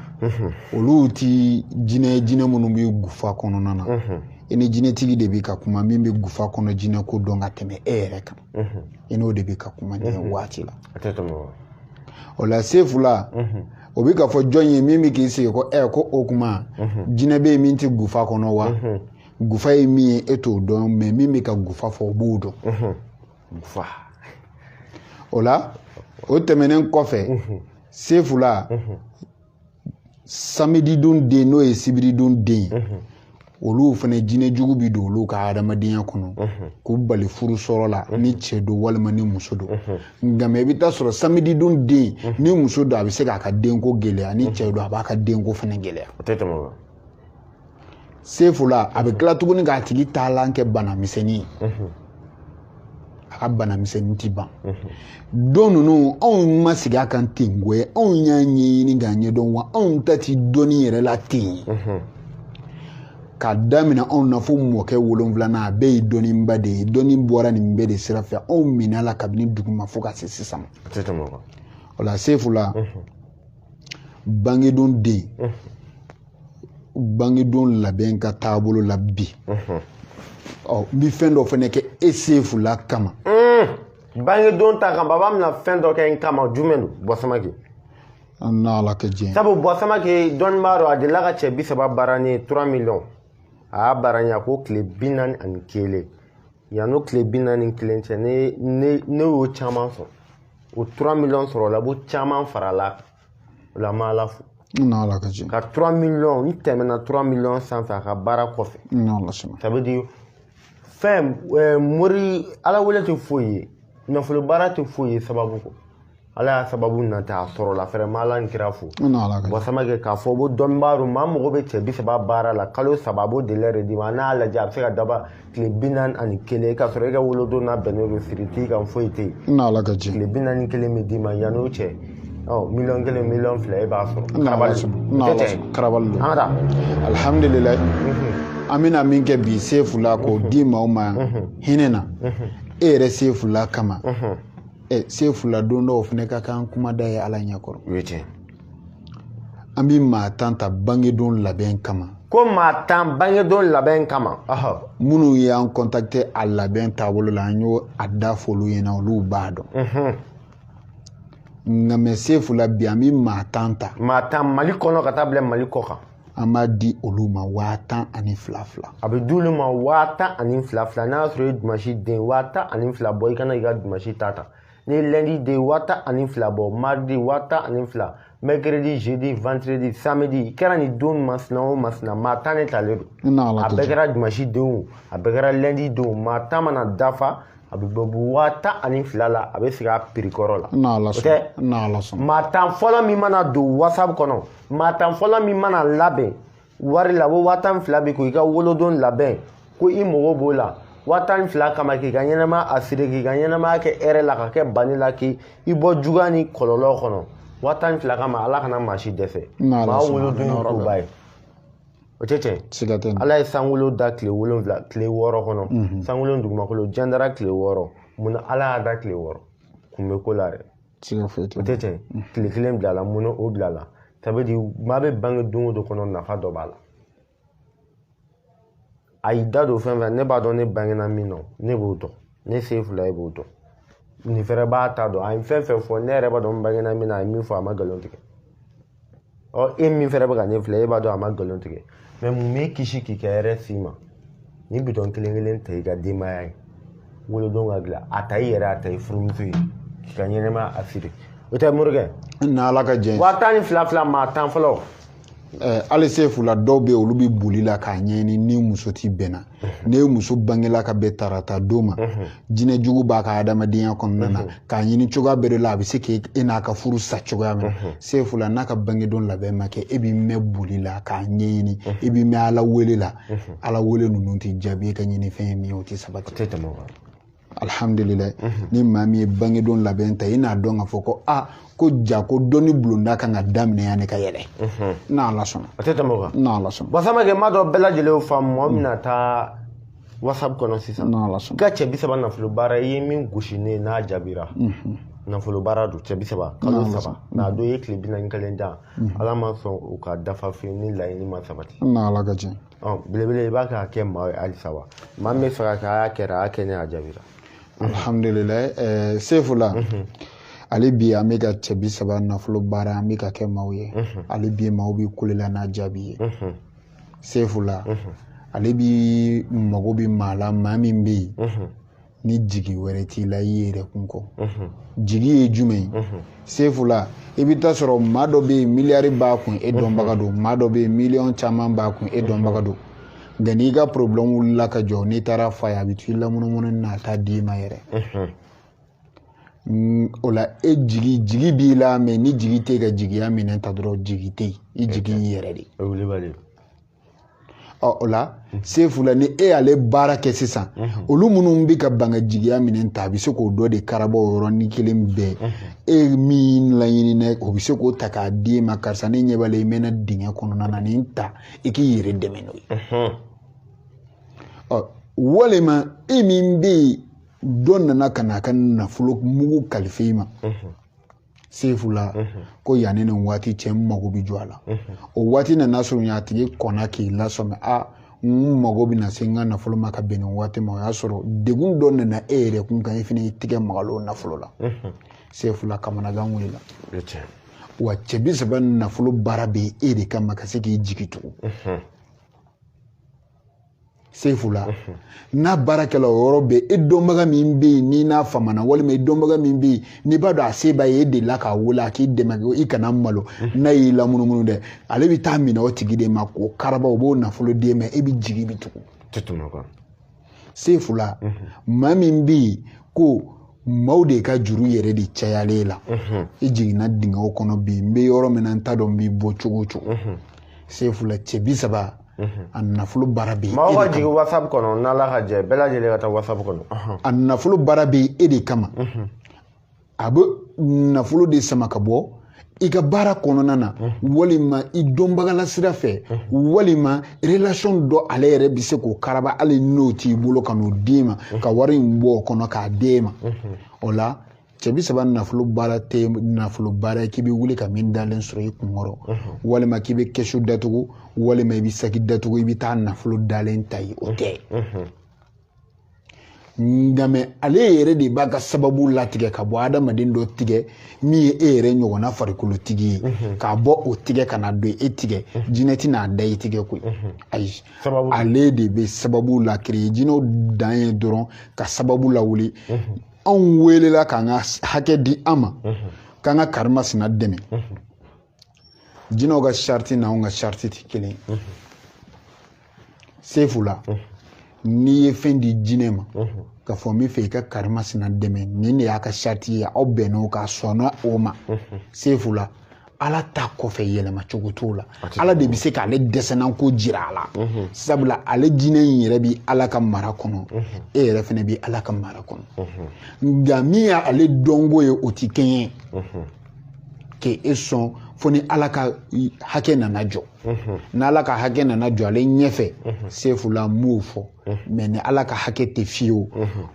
olu ti jinɛ minnu bɛ gufa kɔnɔna na ni jinɛtigi de bɛ ka kuma min bɛ gufa kɔnɔ jinɛ ko dɔn ka tɛmɛ e yɛrɛ kan i n'o de bɛ ka kuma ni waati la o la sefu la o bɛ ka fɔ jɔn ye min bɛ k'i sigi ko ko o kuma jinɛ bɛ yen min tɛ gufa kɔnɔ wa gufa ye min ye e t'o dɔn mais min bɛ ka gufa fɔ o b'o dɔn gufa o la o tɛmɛnen kɔfɛ sefu la samedi don den n'o ye sibiri don den olu fana jinɛ jugu bi don olu ka adamadenya kɔnɔ k'u bali furu sɔrɔ la ni cɛ don walima ni muso don nka mɛ i bɛ taa sɔrɔ samedi don den ni muso don a bɛ se k'a ka denko gɛlɛya ni cɛ don a b'a ka denko fana gɛlɛya sefu la a bɛ tila tuguni k'a tigi taalan kɛ banamisɛnnin a ka banamisɛnnin ti ban don ninnu anw ma sigi a kan ten goye anw y'a ɲɛɲini k'a ɲɛdɔn wa anw ta ti dɔnni yɛrɛ la ten k'a daminɛ anw na fo mɔkɛ 7 a bɛɛ ye dɔnniba de ye dɔnni bɔra nin bɛɛ de sira fɛ anw minɛ la kabini duguma fo ka se sisan o la sefu la bangedon den bangedon labɛn ka taabolo la bi n bɛ fɛn dɔ fana kɛ e sefu la kama bangedon ta kan baba bɛna fɛn dɔ kɛ n kama jumɛn don Bɔsamake n'Ala ka diɲɛ sabu Bɔsamake dɔnnibaa don a delila ka cɛ 30 baara ni 3 millions a y'a baara ɲɛ ko tile 41 yan'o tile 41 cɛ ne y'o caman sɔrɔ o 3 millions sɔrɔ la bo caman farala o la ma Ala fo n'Ala ka diɲɛ ka 3 millions n tɛmɛna 3 millions sanfɛ a ka baara kɔfɛ n'Ala sɔnna ça veut dire fɛn mori Ala wele tɛ foyi ye nafolo baara tɛ foyi ye sababu kɔ Ala y'a sababu nata a sɔrɔ la vraiment Ala ni kira fo Bɔsamake k'a fɔ ko dɔnnibaa don maa mago bɛ cɛ 30 baara la kalo 3 a b'o délai de d'i ma n'a y'a lajɛ a bɛ se ka daba tile 41 k'a sɔrɔ e ka wolodon n'a bɛnnen don siri t'i kan foyi tɛ yen n'Ala ka diɲɛ tile 41 bɛ d'i ma yan'o cɛ million 1 million 2 e b'a sɔrɔ karabali don alhamdulillah an bɛna min kɛ bi sefu la k'o di maaw ma hinɛ na e yɛrɛ sefu la kama sefu la don dɔw fana ka kan kumada ye Ala ɲɛkɔrɔ an bɛ maa 10 ta bangedon labɛn kama ko maa 10 bangedon labɛn kama minnu y'an contacter a labɛn taabolo la an y'o a da f'olu ɲɛna olu b'a dɔn nka mɛ sefu la bi an bɛ maa 10 ta maa 10 Mali kɔnɔ ka taa bila Mali kɔ kan an b'a di olu ma 10,200 a bɛ di olu ma 10,200 n'a y'a sɔrɔ i dimanche den 10,200 bɔ i kana i ka dimanche ta ni lundi den 10,200 bɔ mardi 10,200 mercredi jeudi vendredi samedi kɛra ni don masina o masina maa 10 ne talen don a bɛɛ kɛra dimanche denw a bɛɛ kɛra lundi denw maa 10 mana dafa a bɛ bɔ 10,200 la a bɛ sigi a prix kɔrɔ la o tɛ maa 10 fɔlɔ min mana don whatsapp kɔnɔ maa 10 fɔlɔ min mana labɛn wari la o 10,200 bɛ ko i ka wolodon labɛn ko i mago b'o la 10,200 kama k'i ka ɲɛnama assuré k'i ka ɲɛnamaya kɛ hɛrɛ la ka kɛ bani la k'i bɔ juguya ni kɔlɔlɔ kɔnɔ 10,200 kama Ala kana maa si dɛsɛ maa wolodon ye koba ye o tɛ tiɲɛ Ala ye sankolo da tile 7 tile 6 kɔnɔ sankolo dugumakolo jandara tile 6 mun Ala y'a da tile 6 kun bɛ ko la dɛ o tɛ tiɲɛ tile 1 bila la mun o bila la ça veut dire maa bɛ bange don o don kɔnɔ nafa dɔ b'a la a y'i da don fɛn fɛn ne b'a dɔn ne bangena min na ne b'o dɔn ne sefu la e b'o dɔn nin fɛrɛ b'a ta dɔn a ye fɛn fɛn fɔ ne yɛrɛ b'a dɔn n bangena min na a ye min fɔ a ma nkalon tigɛ e min fɛrɛ bɛ ka ne filɛ e b'a dɔn a ma nkalon tigɛ mais mun b'i kisi k'i kɛ hɛrɛ s'i ma ni bitɔn kelen ta i ka denbaya ye wolodon ka dilan a ta i yɛrɛ a ta i furumuso ye k'i ka ɲɛnɛmaya assuré o tɛ Morikɛ n'Ala ka diɲɛ 10,200 maa 10 fɔlɔ hali sefu la dɔw bɛ yen olu bɛ boli la k'a ɲɛɲini ni muso t'i bɛnna ne ye muso bangela ka bɛn tarata don ma jinɛ jugu b'a ka adamadenya kɔnɔna na k'a ɲini cogoya bɛɛ de la a bɛ se k'e n'a ka furu sa cogoya min na sefu la n'a ka bangedon labɛn ma kɛ e b'i mɛn boli la k'a ɲɛɲini e b'i mɛn Ala wele la Ala wele ninnu tɛ jaabi e ka ɲini fɛn ye min ye o tɛ sabati alhamdulillah ni maa min ye bangedon labɛn ta i n'a dɔn k'a fɔ ko ko ja ko dɔnni bulonda kan ka daminɛ yanni ka yɛlɛ n'Ala sɔnna a tɛ tɛmɛ o kan n'Ala sɔnna Bɔsamake ma dɔ bɛɛ lajɛlen faamu mɔgɔ min na taa whatsapp kɔnɔ sisan n'Ala sɔnna ka cɛ 30 nafolo baara i ye min gosi ne n'a jaabira nafolo baara don cɛ 30 kalo 3 n'a dɔ ye tile 41 da ala ma sɔn u ka dafa fiyewu ni laɲini ma sabati ala ka tiɲɛ belebele i b'a kɛ a kɛ maa ye halisa wa maa min bɛ fɛ ka kɛ a y'a kɛra a y'a kɛ ne y'a jaabira alhamdulillah Sefula ale bi an bɛ ka cɛ 30 nafolo baara an bɛ ka kɛ maaw ye ale bi maaw bɛ kulela n'a jaabi ye Sefula ale bi mago bi maa la maa min bɛ yen ni jigi wɛrɛ t'i la i yɛrɛ kun kɔ jigi ye jumɛn Sefula i bɛ taa sɔrɔ maa dɔ bɛ yen miliyari b'a kun e dɔnbaga don maa dɔ bɛ yen miliyɔn caman b'a kun e dɔnbaga don nka n'i ka problème wulila ka jɔ n'i taara f'a ye a bɛ to i lamunumunu n'a t'a d'i ma yɛrɛ o la e jigi b'i la mɛ ni jigi tɛ ka jigiya minɛ ta dɔrɔn jigi tɛ yen i jigi y'i yɛrɛ de o la Sefula ni e ale baara kɛ sisan olu minnu bɛ ka ban ka jigiya minɛ ta a bɛ se k'o dɔ de karabɔ o yɔrɔnin kelen bɛɛ e min laɲini o bɛ se k'o ta k'a di ma karisa ne ɲɛ b'a la i mɛna dingɛ kɔnɔna na nin ta i k'i yɛrɛ dɛmɛ n'o ye walima e min bɛ yen dɔ nana ka na ka nafolo mugu kalifa i ma Sefula ko yanni nin waati cɛ n mago bɛ jɔ a la o waati nana sɔrɔ a tigi kɔnna k'i lasɔmɛ n mago bɛ na se n ka nafolo ma ka bɛn nin waati ma o y'a sɔrɔ degun dɔ nana e yɛrɛ kun kan i fana i tigɛ maga o nafolo la Sefula kamanagan wulila wa cɛ 30 nafolo baara bɛ e de kama ka se k'i jigi tugun Sefula n'a baarakɛla o yɔrɔ bɛ e dɔnbaga min bɛ yen n'i n'a famana walima i dɔnbaga min bɛ yen n'i b'a dɔn a se b'a ye e delila k'a wele a k'i dɛmɛ i kana malo n'a y'i lamunumunu dɛ ale bɛ taa minɛ o tigi de ma k'o karaba o b'o nafolo d'e ma e bɛ jigi bi tugun Sefula maa min bɛ yen ko maaw de ka juru yɛrɛ de cayalen la i jiginna dingɛw kɔnɔ bi n bɛ yɔrɔ min na n t'a dɔn n b'i bɔ cogo o cogo Sefula cɛ 30 a nafolo baara bɛ maaw ka jigin WhatsApp kɔnɔ n'Ala ka jɛ bɛɛ lajɛlen ka taa WhatsApp kɔnɔ a nafolo baara bɛ e de kama a bɛ nafolo de sama ka bɔ i ka baara kɔnɔna na walima i dɔnbagala sira fɛ walima relation dɔ ale yɛrɛ bɛ se k'o karaba hali n'o t'i bolo ka n'o d'e ma ka wari in bɔ o kɔnɔ k'a d'e ma o la cɛ 30 nafolo baara tɛ nafolo baara k'i bɛ wuli ka min dalen sɔrɔ i kunkɔrɔ walima k'i bɛ kɛsu datugu walima i bɛ saki datugu i bɛ taa nafolo dalen ta ye o tɛ nka mɛ ale yɛrɛ de b'a ka sababu latigɛ ka bɔ adamaden dɔ tigɛ min ye e yɛrɛ ɲɔgɔnna farikolotigi ye k'a bɔ o tigɛ ka na don e tigɛ jinɛ tɛ n'a da i tigɛ koyi ayi ale de bɛ sababu la créer jinɛw dan ye dɔrɔn ka sababu lawuli anw welela k'an ka hakɛ di an ma k'an ka karimasina dɛmɛ jinɛw ka charte n'anw ka charte tɛ kelen Sefula n'i ye fɛn di jinɛ ma ka fɔ n bɛ fɛ i ka karimasina dɛmɛ nin de y'a ka charte ye aw bɛnna o kan sɔnna o ma Sefula Ala ta kɔfɛ yɛlɛma cogo t'o la Ala de bɛ se k'ale dɛsɛnanko jira a la sabula ale jinɛ in yɛrɛ bɛ Ala ka mara kɔnɔ e yɛrɛ fana bɛ Ala ka mara kɔnɔ nka min y'ale dɔnko ye o tɛ kɛɲɛ k'e sɔn fo ni Ala ka hakɛ nana jɔ n'Ala ka hakɛ nana jɔ ale ɲɛfɛ Sefula m'o fɔ mɛ ni Ala ka hakɛ tɛ fiyewu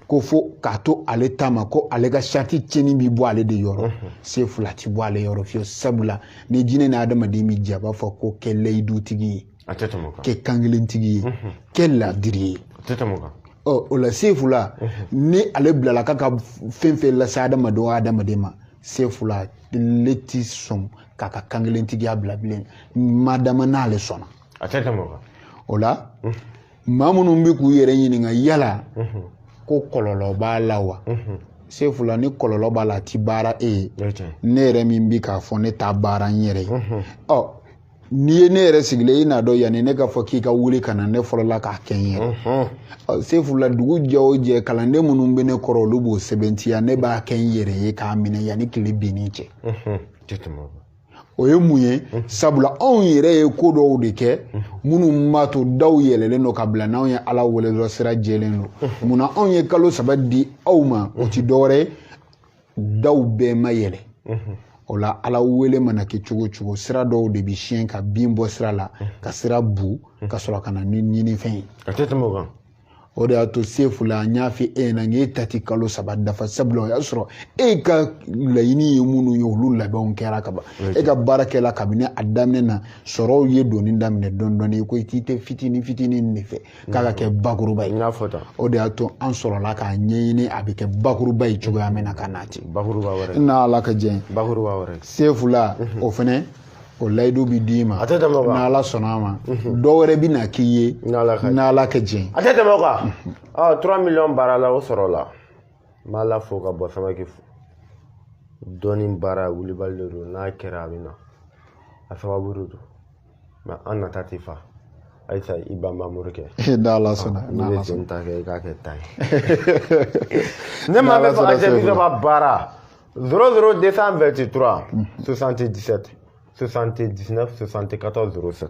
ko fo k'a to ale ta ma ko ale ka charte tiɲɛni bɛ bɔ ale de yɔrɔ Sefula tɛ bɔ ale yɔrɔ fiyewu sabula ni jinɛ ni adamaden bɛ jɛ a b'a fɔ ko kɛ layidutigi ye kɛ kankelentigi ye kɛ ladiri ye o la Sefula ni ale bilala k'a ka fɛn fɛn lase adamaden o adamaden ma Sefula le tɛ sɔn k'a ka kankelentigiya bila bilen madama n'ale sɔnna o la maa minnu bɛ k'u yɛrɛ ɲininka yala ko kɔlɔlɔ b'a la wa Sefula ni kɔlɔlɔ b'a la a ti baara e ye ne yɛrɛ min bɛ k'a fɔ ne t'a baara n yɛrɛ ye n'i ye ne yɛrɛ sigilen i n'a dɔn yanni ne ka fɔ k'i ka wuli ka na ne fɔlɔla k'a kɛ n yɛrɛ Sefula dugu jɛ o jɛ kalanden minnu bɛ ne kɔrɔ olu b'o sɛbɛntiya ne b'a kɛ n yɛrɛ ye k'a minɛ yanni tile binni cɛ o ye mun ye sabula anw yɛrɛ ye ko dɔw de kɛ minnu b'a to daw yɛlɛlen don ka bila n'anw ye Ala wele dɔrɔn sira jɛlen don munna anw ye kalo 3 di aw ma o ti dɔwɛrɛ ye daw bɛɛ ma yɛlɛ o la Ala wele mana kɛ cogo cogo sira dɔw de bɛ siɲɛ ka bin bɔ sira la ka sira bu ka sɔrɔ ka na ni ɲinifɛn ye o de y'a to sefu la n y'a f'i e ɲɛna n ye tati kalo 3 dafa sabula o y'a sɔrɔ e ka laɲini ye minnu ye olu labɛnw kɛra ka ban e ka baara kɛla kabini a daminɛ na sɔrɔw ye donni daminɛ dɔɔni dɔɔni i ko i tɛ fitinin fitinin de fɛ k'a ka kɛ bakuruba ye o de y'a to an sɔrɔla k'a ɲɛɲini a bɛ kɛ bakuruba ye cogoya min na ka n'a ten n'a ala ka jɛn sefu la o fɛnɛ o layidu bi d'i ma n'ala sɔnna a ma dɔ wɛrɛ bi na k'i ye n'ala ka jɛn a tɛ tɛmɛ o kan 3 millions baara la o sɔrɔ la n b'a la fo ka bɔ Samake fo dɔɔni baara wulibali de don n'a kɛra a bɛ na a sababu de don mais an nata tɛ fa ayisa i banba Morikɛ n'ala sɔnna n'ala sɔnna ta kɛ i k'a kɛ ta ye ne maa bɛ fɛ ka service ka baara 00223 77 79 74 07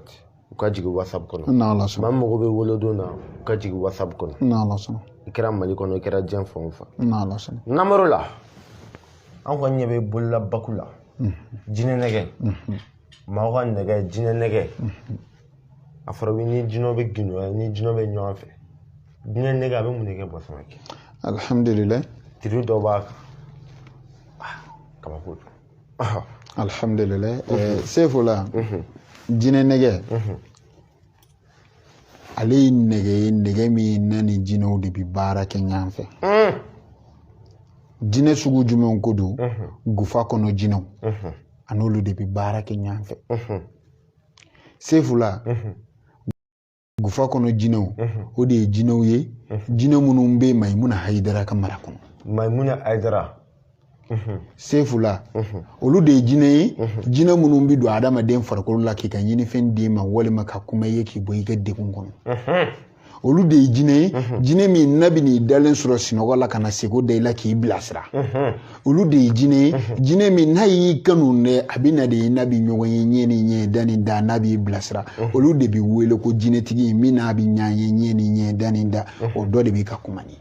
u ka jigin WhatsApp kɔnɔ maa mago bɛ wolodon na u ka jigin WhatsApp kɔnɔ i kɛra Mali kɔnɔ i kɛra diɲɛ fan o fan namaro la an kɔni ɲɛ bɛ bolola baku la jinɛ nɛgɛ maaw ka nɛgɛ jinɛ nɛgɛ a fɔra ni jinɛw bɛ gindo ni jinɛw bɛ ɲɔgɔn fɛ jinɛ nɛgɛ a bɛ mun de kɛ bɔ Samake alhamdulillah tiri dɔ b'a kan kabako alhamdulillah sefu la jinɛ nɛgɛ ale ye nɛgɛ min na ni jinɛw de bi baara kɛ ɲɔgɔn fɛ jinɛ sugu jumɛnw ko don gufa kɔnɔ jinɛw a n'olu de bi baara kɛ ɲɔgɔn fɛ sefu la gufa kɔnɔ jinɛw o de ye jinɛw ye jinɛ minnu bɛ Maimuna Hayidara ka mara kɔnɔ Maimuna Hayidara sefu la olu de ye jinɛ ye jinɛ minnu bi don adamaden farikolo la k'i ka ɲinifɛn d'i ma walima ka kuma ye k'i bɔ i ka degun kɔnɔ olu de ye jinɛ ye jinɛ min n'a bɛ n'i dalen sɔrɔ sinɔgɔ la ka na sego da i la k'i bilasira olu de ye jinɛ ye jinɛ min n'a y'i kanu dɛ a bɛ na de ye n'a bɛ ɲɔgɔn ye ɲɛ ni ɲɛ da ni da n'a b'i bilasira olu de bɛ wele ko jinɛtigi min n'a bɛ ɲɛ ye ɲɛ ni ɲɛ da ni da o dɔ de bɛ ka kuma ni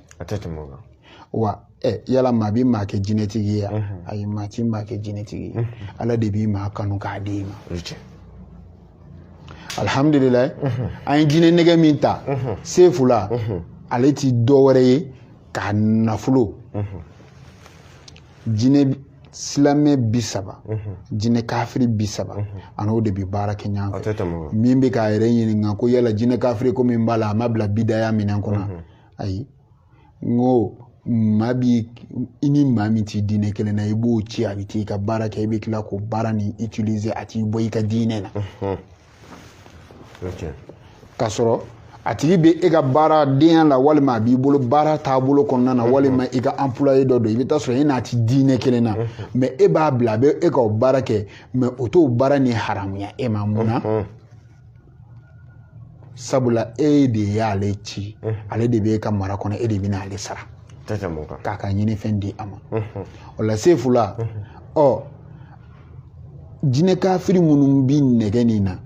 wa yala maa bɛ maa kɛ jinɛtigi ye ayi maa ti maa kɛ jinɛtigi ye ala de b'i maa kanu k'a di ma alhamdulillah an ye jinɛ nɛgɛ min ta sefu la ale ti dɔ wɛrɛ ye ka nafolo jinɛ silamɛ 30 jinɛ kafiri 30 an'o de bi baara kɛ ɲɔgɔn fɛ min bɛ k'a yɛrɛ ɲininka ko yala jinɛ kafiri ko min b'a la a ma bila bidaya minɛn kɔnɔ ayi n ko maa bi i ni maa min ti diinɛ kelen na i b'o ci a bɛ t'i ka baara kɛ i bɛ tila k'o baara ni utiliser a t'i bɔ i ka diinɛ na k'a sɔrɔ a tigi bɛ e ka baaradenya la walima a b'i bolo baara taabolo kɔnɔna na walima i ka employé dɔ don i bɛ taa sɔrɔ e n'a ti diinɛ kelen na mais e b'a bila a bɛ e ka o baara kɛ mais o t'o baara ni haramuya e ma mun na sabula e de y'ale ci ale de bɛ e ka mara kɔnɔ e de bɛ n'ale sara k'a ka ɲinifɛn di a ma o la sefu la jinɛ kafiri minnu bi nɛgɛ nin na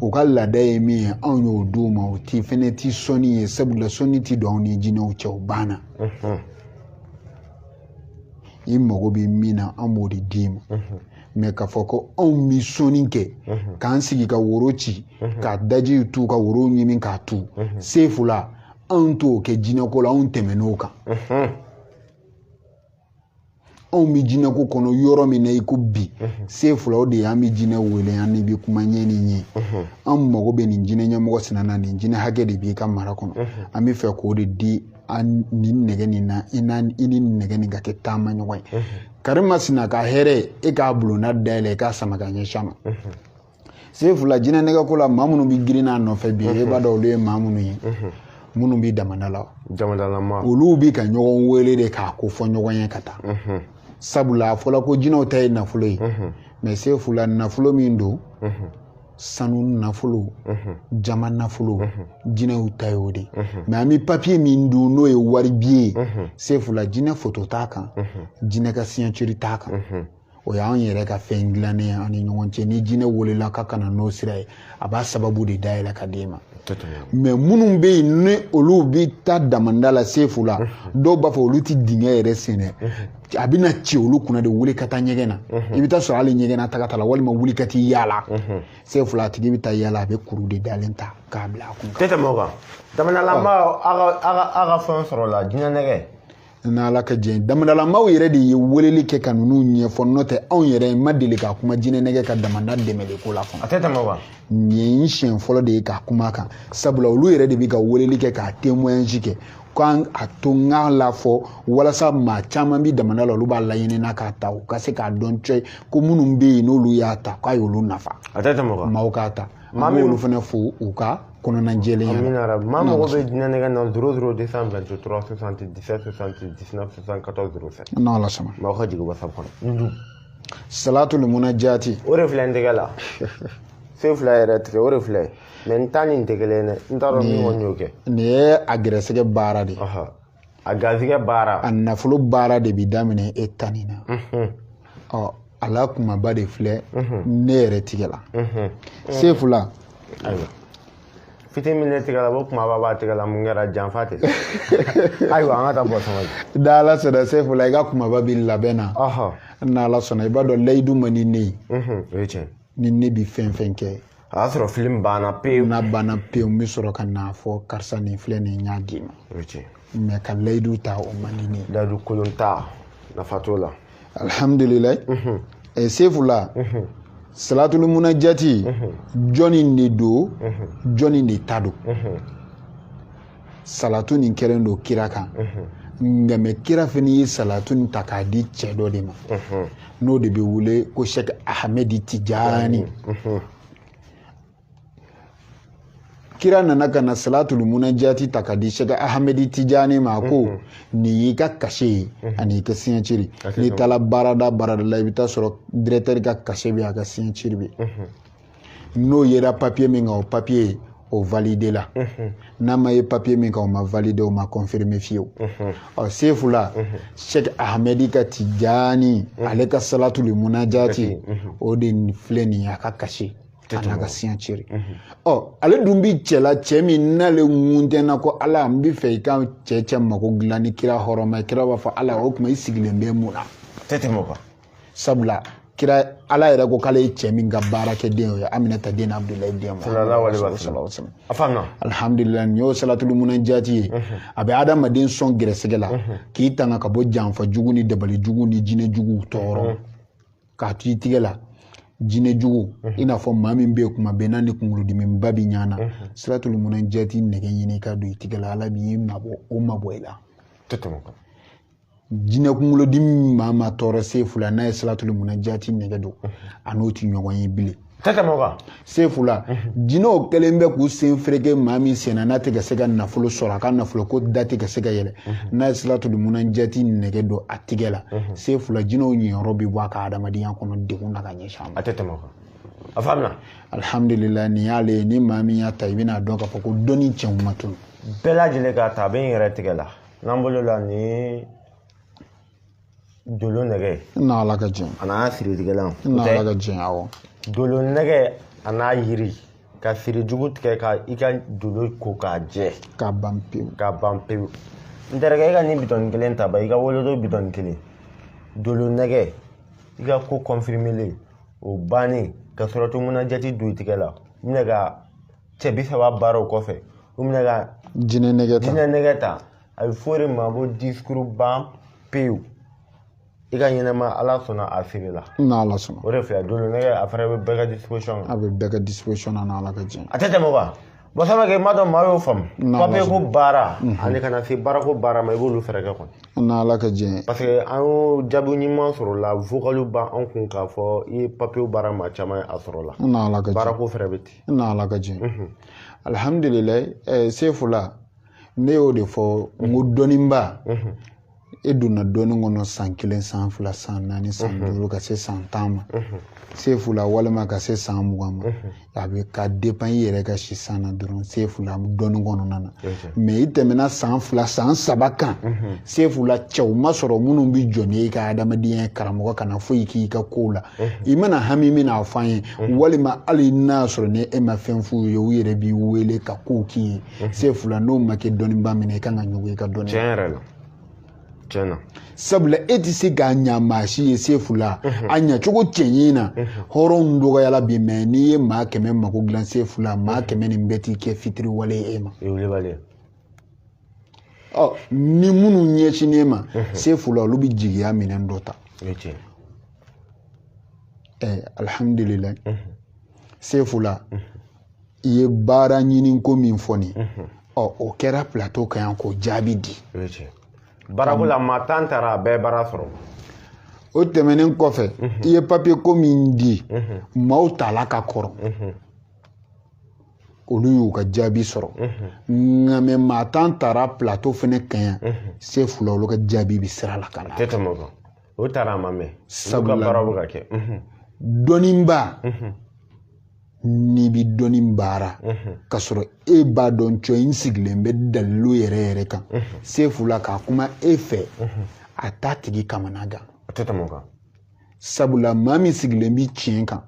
u ka laada ye min ye anw y'o d'u ma o ti fɛnɛ ti sɔnni ye sabula sɔnni ti don anw ni jinɛw cɛ o banna i mago bɛ min na an b'o de d'i ma mais k'a fɔ ko anw bi sɔnni kɛ k'an sigi ka woro ci ka daji tu ka woro ɲimi k'a tu sefu la anw t'o kɛ jinɛko la anw tɛmɛn'o kan anw bɛ jinɛko kɔnɔ yɔrɔ min na i ko bi sefu la o de y'an bɛ jinɛ wele an ni bɛ kuma ɲɛ ni ɲɛ an mago bɛ nin jinɛ ɲɛmɔgɔ sinana nin jinɛ hakɛ de b'i ka mara kɔnɔ an bɛ fɛ k'o de di nin nɛgɛ nin na i ni nɛgɛ nin ka kɛ taama ɲɔgɔn ye karima sina ka hɛrɛ e k'a bulonna dayɛlɛ i k'a sama ka ɲɛsin a ma sefu la jinɛ nɛgɛko la maa minnu bɛ girin n'a nɔfɛ bi e b'a dɔn olu ye maa minnu ye minnu bɛ damanda la olu bɛ ka ɲɔgɔn wele de k'a ko fɔ ɲɔgɔn ye ka taa sabula a fɔla ko jinɛw ta ye nafolo ye mais sefu la nafolo min don sanu nafolo jama nafolo jinɛw ta ye o de mais an bɛ papier min dun n'o ye wari biye sefu la jinɛ foto t'a kan jinɛ ka signature t'a kan o y'an yɛrɛ ka fɛn dilannen ani ɲɔgɔn cɛ ni jinɛ welela ka kana n'o sira ye a b'a sababu de dayɛlɛ ka d'e ma mais minnu bɛ yen ni olu bɛ taa damanda la sefu la dɔw b'a fɔ olu tɛ dingɛ yɛrɛ senɛ a bɛna ci olu kunna de wuli ka taa ɲɛgɛn na i bɛ taa sɔrɔ hali ɲɛgɛn na taga la walima wuli ka t'i yaala sefu la a tigi bɛ taa yaala a bɛ kuru de dalen ta k'a bila a kun tɛ tɛmɛ o kan damadalama a ka fɛn sɔrɔ la jinɛ nɛgɛ n'ala ka jɛn damadalamaw yɛrɛ de ye weleli kɛ ka ninnu ɲɛfɔ n'o tɛ anw yɛrɛ ma deli ka kuma jinɛ nɛgɛ ka damanda dɛmɛli ko la fana a tɛ tɛmɛ o kan nin ye n siɲɛ fɔlɔ de ye k'a kuma kan sabula olu yɛrɛ de bɛ ka weleli kɛ k'a témoignage kɛ k'an a to n k'a la fɔ walasa maa caman bi damanda la olu b'a laɲini na k'a ta u ka se k'a dɔn cɛ ko minnu bɛ yen n'olu y'a ta k'a y'olu nafa a tɛ tɛmɛ o kan maaw k'a ta maa min olu fana fo u ka kɔnɔna jɛlenya la maa mago bɛ jinɛ nɛgɛ na 00 223 77 70 19 74 07 n'ala sɔnna maaw ka jigin whatsapp kɔnɔ salatul munajati o de filɛ n tɛgɛ la se fila yɛrɛ tigɛ o de filɛ mais n ta ni n tɛ kelen dɛ n t'a dɔn min kɔni y'o kɛ nin ye a gɛrɛsɛgɛ baara de a garizigɛ baara a nafolo baara de bi daminɛ e tani na ɔ ala kumaba de filɛ ne yɛrɛ tigɛ la sefu la ayiwa fitinin min ne tigɛ la o kumaba b'a tigɛ la mun kɛra janfa tɛ ayiwa an ka taa bɔ sɔngɔ da ala sɔnna sefu la i ka kumaba bi labɛn na n'ala sɔnna i b'a dɔn layidu ma ni ne ye o ye tiɲɛ ni ne bi fɛn fɛn kɛ a y'a sɔrɔ film banna pewu n'a banna pewu n bɛ sɔrɔ ka n'a fɔ karisa nin filɛ nin y'a d'i ma o ye tiɲɛ mais ka layidu ta o man di ne ye layidu kolon ta nafa t'o la alhamdulilayi sefu la salatul munajati jɔnni de don jɔnni de ta don salatu nin kɛlen don kira kan nka mɛ kira fana ye salatu nin ta k'a di cɛ dɔ de ma n'o de bɛ wele ko Sheikh Ahmed Tijani kira nana ka na salatul munajati ta k'a di Sheikh Ahmed Tijani ma ko nin y'i ka kase ye ani i ka signature n'i taara baarada la i bɛ taa sɔrɔ directeur ka kase bɛ a ka signature bɛ n'o yera papier min kan o papier o validé la n'a ma ye papier min kan o ma validé o ma confirmé fiyewu ɔ sefu la Sheikh Ahmed ka Tijani ale ka salatul munajati o de filɛ nin ye a ka kase a n'a ka signature ɔ ale dun bi cɛ la cɛ min n'ale ŋuntɛnna ko ala n bɛ fɛ i ka cɛ mako dilan ni kira hɔrɔma ye kira b'a fɔ ala o tuma i sigilen bɛ mun na tɛ tɛmɛ o kan sabula kira ala yɛrɛ ko k'ale ye cɛ min ka baara kɛ den o ye Aminata den Abdulayi den ma a faamuya alhamdulilayi nin y'o salatul munajati ye a bɛ adamaden sɔn gɛrɛsɛgɛ la k'i tanga ka bɔ janfa jugu ni dabali jugu ni jinɛ jugu tɔɔrɔ k'a to i tigɛ la jinɛ jugu i n'a fɔ maa min bɛ yen kuma bɛɛ n'a ni kunkolodimiba bi ɲana salatul munajati nɛgɛ ɲini ka don i tigɛ la ala b'i mabɔ o mabɔ i la jinɛ kunkolodimi maa ma tɔɔrɔ sefu la n'a ye salatul munajati nɛgɛ don a n'o ti ɲɔgɔn ye bilen sefu la jinɛw kɛlen bɛ k'u sen fereke maa min senna n'a tɛ ka se ka nafolo sɔrɔ a ka nafolo ko da tɛ ka se ka yɛlɛ n'a ye salatul munajati nɛgɛ don a tigɛ la sefu la jinɛw ɲiyɔrɔ bɛ bɔ a ka adamadenya kɔnɔ degun na ka ɲɛsin a ma a tɛ tɛmɛ o kan a faamuya alhamdulilayi nin y'ale ye ni maa min y'a ta i bɛna dɔn k'a fɔ ko dɔnni cɛn ma tunu bɛɛ lajɛlen k'a ta a bɛ n yɛrɛ tigɛ la n'an bolo la ni dolo nɛgɛ n'ala ka jɛn a n'a siritigɛlan n'ala ka jɛn awɔ dolo nɛgɛ a n'a yiri ka siri jugu tigɛ ka i ka dolo ko k'a jɛ k'a ban pewu n terikɛ i ka nin bitɔni kelen ta ba i ka wolodo bitɔni kelen dolo nɛgɛ i ka ko confirmelen o bannen ka sɔrɔtu munajati don i tigɛ la u minɛ ka cɛ 30 baara o kɔfɛ u minɛ ka jinɛ nɛgɛ ta a bɛ fɔ de ma ko discours ban pewu i ka ɲɛnɛma ala sɔnna a feere la n'ala sɔnna o de filɛ dolo nɛgɛ a fana bɛ bɛɛ ka disposition a bɛ bɛɛ ka disposition na n'ala ka jɛn a tɛ tɛmɛ o kan bon ça fait que ma dɔn maa y'o faamu papier ko baara ani kana se baara ko baara ma i b'olu fɛɛrɛ kɛ kɔni n'ala ka jɛn parce que an y'o jaabi ɲuman sɔrɔ la vocal b'an kun k'a fɔ i ye papier baara maa caman a sɔrɔ la n'ala ka jɛn baara ko fɛrɛ bɛ ten n'ala ka jɛn alhamdulilayi sefu la ne y'o de fɔ n ko dɔnniba e donna dɔɔni kɔnɔ san 1 san 2 san 4 san 5 ka se san 10 ma sefu la walima ka se san 20 ma a bɛ ka dépend i yɛrɛ ka si san na dɔrɔn sefu la dɔɔni kɔnɔna na mais i tɛmɛna san 2 san 3 kan sefu la cɛw ma sɔrɔ minnu bɛ jɔ ni i ka adamadenya karamɔgɔ kana foyi k'i ka kow la i mana hami min n'a fɔ an ye walima hali n'a sɔrɔ ni e ma fɛn f'u ye u yɛrɛ b'i wele ka kow k'i ye sefu la n'o ma kɛ dɔnniba minɛ i kan ka ɲɔgɔn i ka dɔnni tiɲɛ yɛrɛ la tiɲɛ sabula e tɛ se k'a ɲa maa si ye sefu la a ɲacogo cɛɲi na hɔrɔnw dɔgɔyala bi mɛ n'i ye maa 100 mako dilan sefu la maa 100 nin bɛɛ t'i kɛ fitiri wale e ma ni minnu ɲɛsinnen ma sefu la olu bɛ jigiya minɛn dɔ ta alhamdulillah sefu la i ye baara ɲini ko min fɔ nin o kɛra plateau kan yan k'o jaabi di baarako la maa 10 taara a bɛɛ baara sɔrɔ o tɛmɛnen kɔfɛ i ye papier ko min di maaw tala ka kɔrɔ olu y'u ka jaabi sɔrɔ nka mɛ maa 10 taara plateau fɛnɛ kan yan sefu la olu ka jaabi bɛ sira la ka na o taara a ma mɛn sabula baara bɛ ka kɛ dɔnniba n'i bi dɔnni baara ka sɔrɔ e b'a dɔn cɔ in sigilen bɛ dalilu yɛrɛ yɛrɛ kan sefu la k'a kuma e fɛ a t'a tigi kamana gan sabula maa min sigilen bi tiɲɛ kan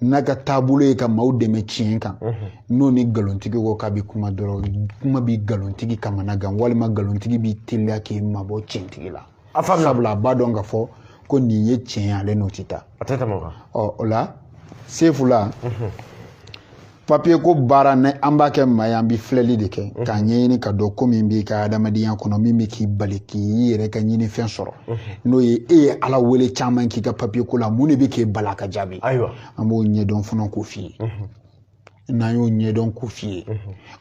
n'a ka taabolo ye ka maaw dɛmɛ tiɲɛ kan n'o ni nkalontigi ko k'a bi kuma dɔrɔn kuma bi nkalontigi kamana gan walima nkalontigi bi teliya k'i mabɔ tiɲɛtigi la sabula a b'a dɔn ka fɔ ko nin ye tiɲɛ ye ale n'o tɛ taa o la sefu la papier ko baara ne an b'a kɛ maa ye an bɛ filɛli de kɛ k'a ɲɛɲini ka dɔn ko min b'i ka adamadenya kɔnɔ min bɛ k'i bali k'i yɛrɛ ka ɲinifɛn sɔrɔ n'o ye e ye ala wele caman k'i ka papier ko la mun de bɛ k'e bala ka jaabi an b'o ɲɛdɔn fana k'o f'i ye n'an y'o ɲɛdɔn k'o f'i ye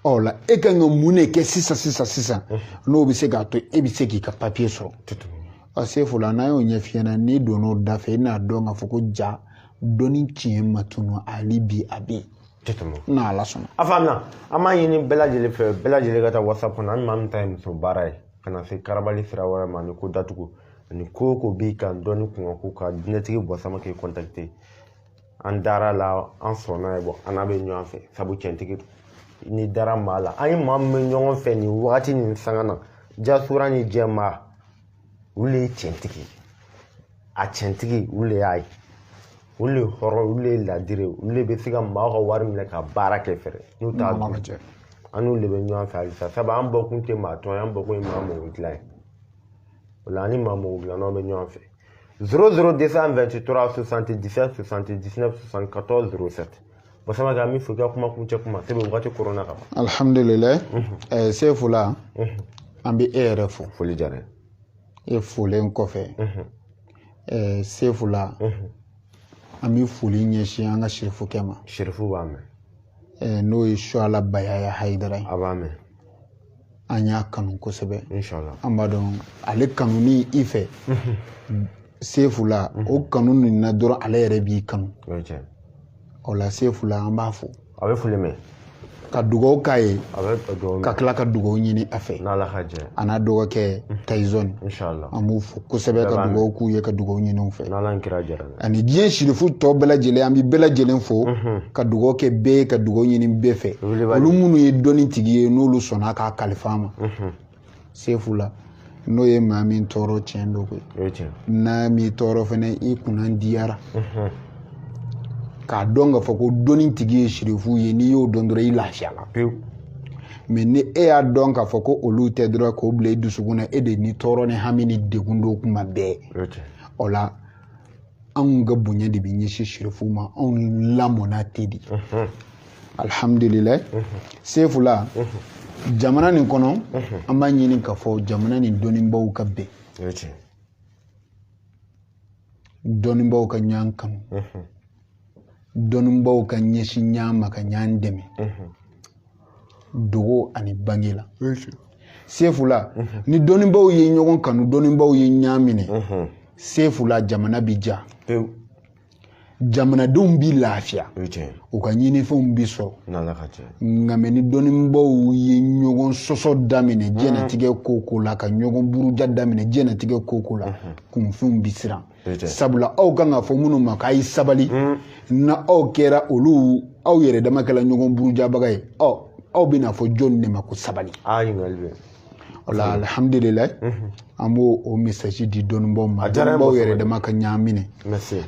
ɔ la e kan ka mun de kɛ sisan n'o bɛ se k'a to e bɛ se k'i ka papier sɔrɔ sefu la n'an y'o ɲɛf'i ɲɛna n'i donn'o da fɛ i n'a dɔn k'a fɔ ko ja dɔnni tiɲɛ ma tunu hali bi a bɛ n'ala sɔnna a faamuna an b'a ɲini bɛɛ lajɛlen fɛ bɛɛ lajɛlen ka taa whatsapp kɔnɔ an maa min ta ye muso baara ye ka na se karabali sira wɛrɛ ma ni ko datugu ani ko o ko b'i kan dɔnni kunkan ko ka diinɛtigi Bɔsama k'i contacter an dara la an sɔnna ye an n'a bɛ ɲɔgɔn fɛ sabu cɛntigi ni dara maa la an ye maa min bɛ ɲɔgɔn fɛ nin wagati nin sanga na Jasura ni Jɛma olu de ye cɛntigi a cɛntigi olu de y'a ye olu de hɔrɔn olu de ladire olu de bɛ se ka maaw ka wari minɛ ka baara kɛ fɛrɛ n'u t'a dun an n'olu de bɛ ɲɔgɔn fɛ halisa sabu an bɔkun tɛ maa tɔn an bɔkun ye maa mɔgɔ dilan ye o la an ni maa mɔgɔ dilannaw bɛ ɲɔgɔn fɛ 00223 77 79 74 07 Bɔsama ka min fɔ i ka kuma kuncɛ kuma sɛbɛn wagati korona ka ban alhamdulillah sefu la an bɛ e yɛrɛ fo foli diyara e folen kɔfɛ sefu la an bɛ foli ɲɛsin an ka sirifukɛ ma sirifu b'a mɛn n'o ye Suala Bayaya Hayidara ye a b'a mɛn an y'a kanu kosɛbɛ inshallah an b'a dɔn ale kanu ni i fɛ sefu la o kanu nin na dɔrɔn ale yɛrɛ b'i kanu o la sefu la an b'a fo a bɛ foli mɛn ka dugawu k'a ye ka tila ka dugawu ɲini a fɛ a n'a dɔgɔkɛ Tayizɔni an b'u fo kosɛbɛ ka dugawu k'u ye ka dugawu ɲini u fɛ ani diɲɛ sirifu tɔ bɛɛ lajɛlen an bɛ bɛɛ lajɛlen fo ka dugawu kɛ bɛɛ ye ka dugawu ɲini bɛɛ fɛ olu minnu ye dɔnni tigi ye n'olu sɔnna k'a kalifa an ma sefu la n'o ye maa min tɔɔrɔ tiɲɛ don koyi n'a m'i tɔɔrɔ fana i kunna diyara k'a dɔn k'a fɔ ko dɔnni tigi ye sirifu ye n'i y'o dɔn dɔrɔn i lafiyala pewu mais ni e y'a dɔn k'a fɔ ko olu tɛ dɔrɔn k'o bila i dusukun na e de ni tɔɔrɔ ni hami ni degun don kuma bɛɛ o la anw ka bonya de bɛ ɲɛsin sirifu ma anw lamɔna ten de alhamdulillah sefu la jamana nin kɔnɔ an b'a ɲini k'a fɔ jamana nin dɔnnibaw ka bɛn dɔnnibaw ka ɲɔgɔn kanu dɔnnibaw ka ɲɛsin ɲɔgɔn ma ka ɲɔgɔn dɛmɛ dogo ani bange la sefu la ni dɔnnibaw ye ɲɔgɔn kanu dɔnnibaw ye ɲɔgɔn minɛ sefu la jamana bi ja jamanadenw bi lafiya u ka ɲinifɛnw bi sɔrɔ nka mɛ ni dɔnnibaaw ye ɲɔgɔn sɔsɔ daminɛ diɲɛlatigɛ ko la ka ɲɔgɔn buruja daminɛ diɲɛlatigɛ ko la kunfɛnw bi siran sabula aw kan ka fɔ minnu ma k'a ye sabali na aw kɛra olu aw yɛrɛ dama kɛla ɲɔgɔn burujabaga ye aw bɛna fɔ jɔn de ma ko sabali wala alhamdulillah an b'o o message di dɔnnibaaw ma dɔnnibaaw yɛrɛ dama ka ɲaaminɛ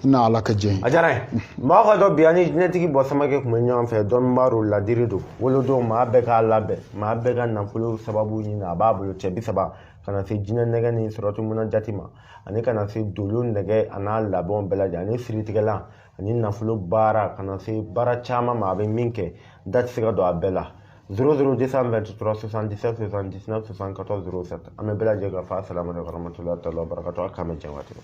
na ala ka jɛn a diyara n ye maa ka dɔ bi ani jinɛtigi bɔ samakɛ tun bɛ ɲɔgɔn fɛ dɔnnibaaw ladiri don wolodenw maa bɛɛ k'a labɛn maa bɛɛ ka nafolo sababu ɲini a b'a bolo cɛ 30 ka na se jinɛ nɛgɛ ni suratu munajati ma ani ka na se dolo nɛgɛ a n'a labɛnw bɛɛ lajɛlen ani firitigɛlan ani nafolo baara ka na se baara caman ma a bɛ min kɛ da tɛ se ka don a bɛɛ la 00223 77 79 74 07 an bɛ bɛɛ lajɛlen ka fɔ assalamu alaikum warahmatullahi wabarakatuh a k'an bɛn waati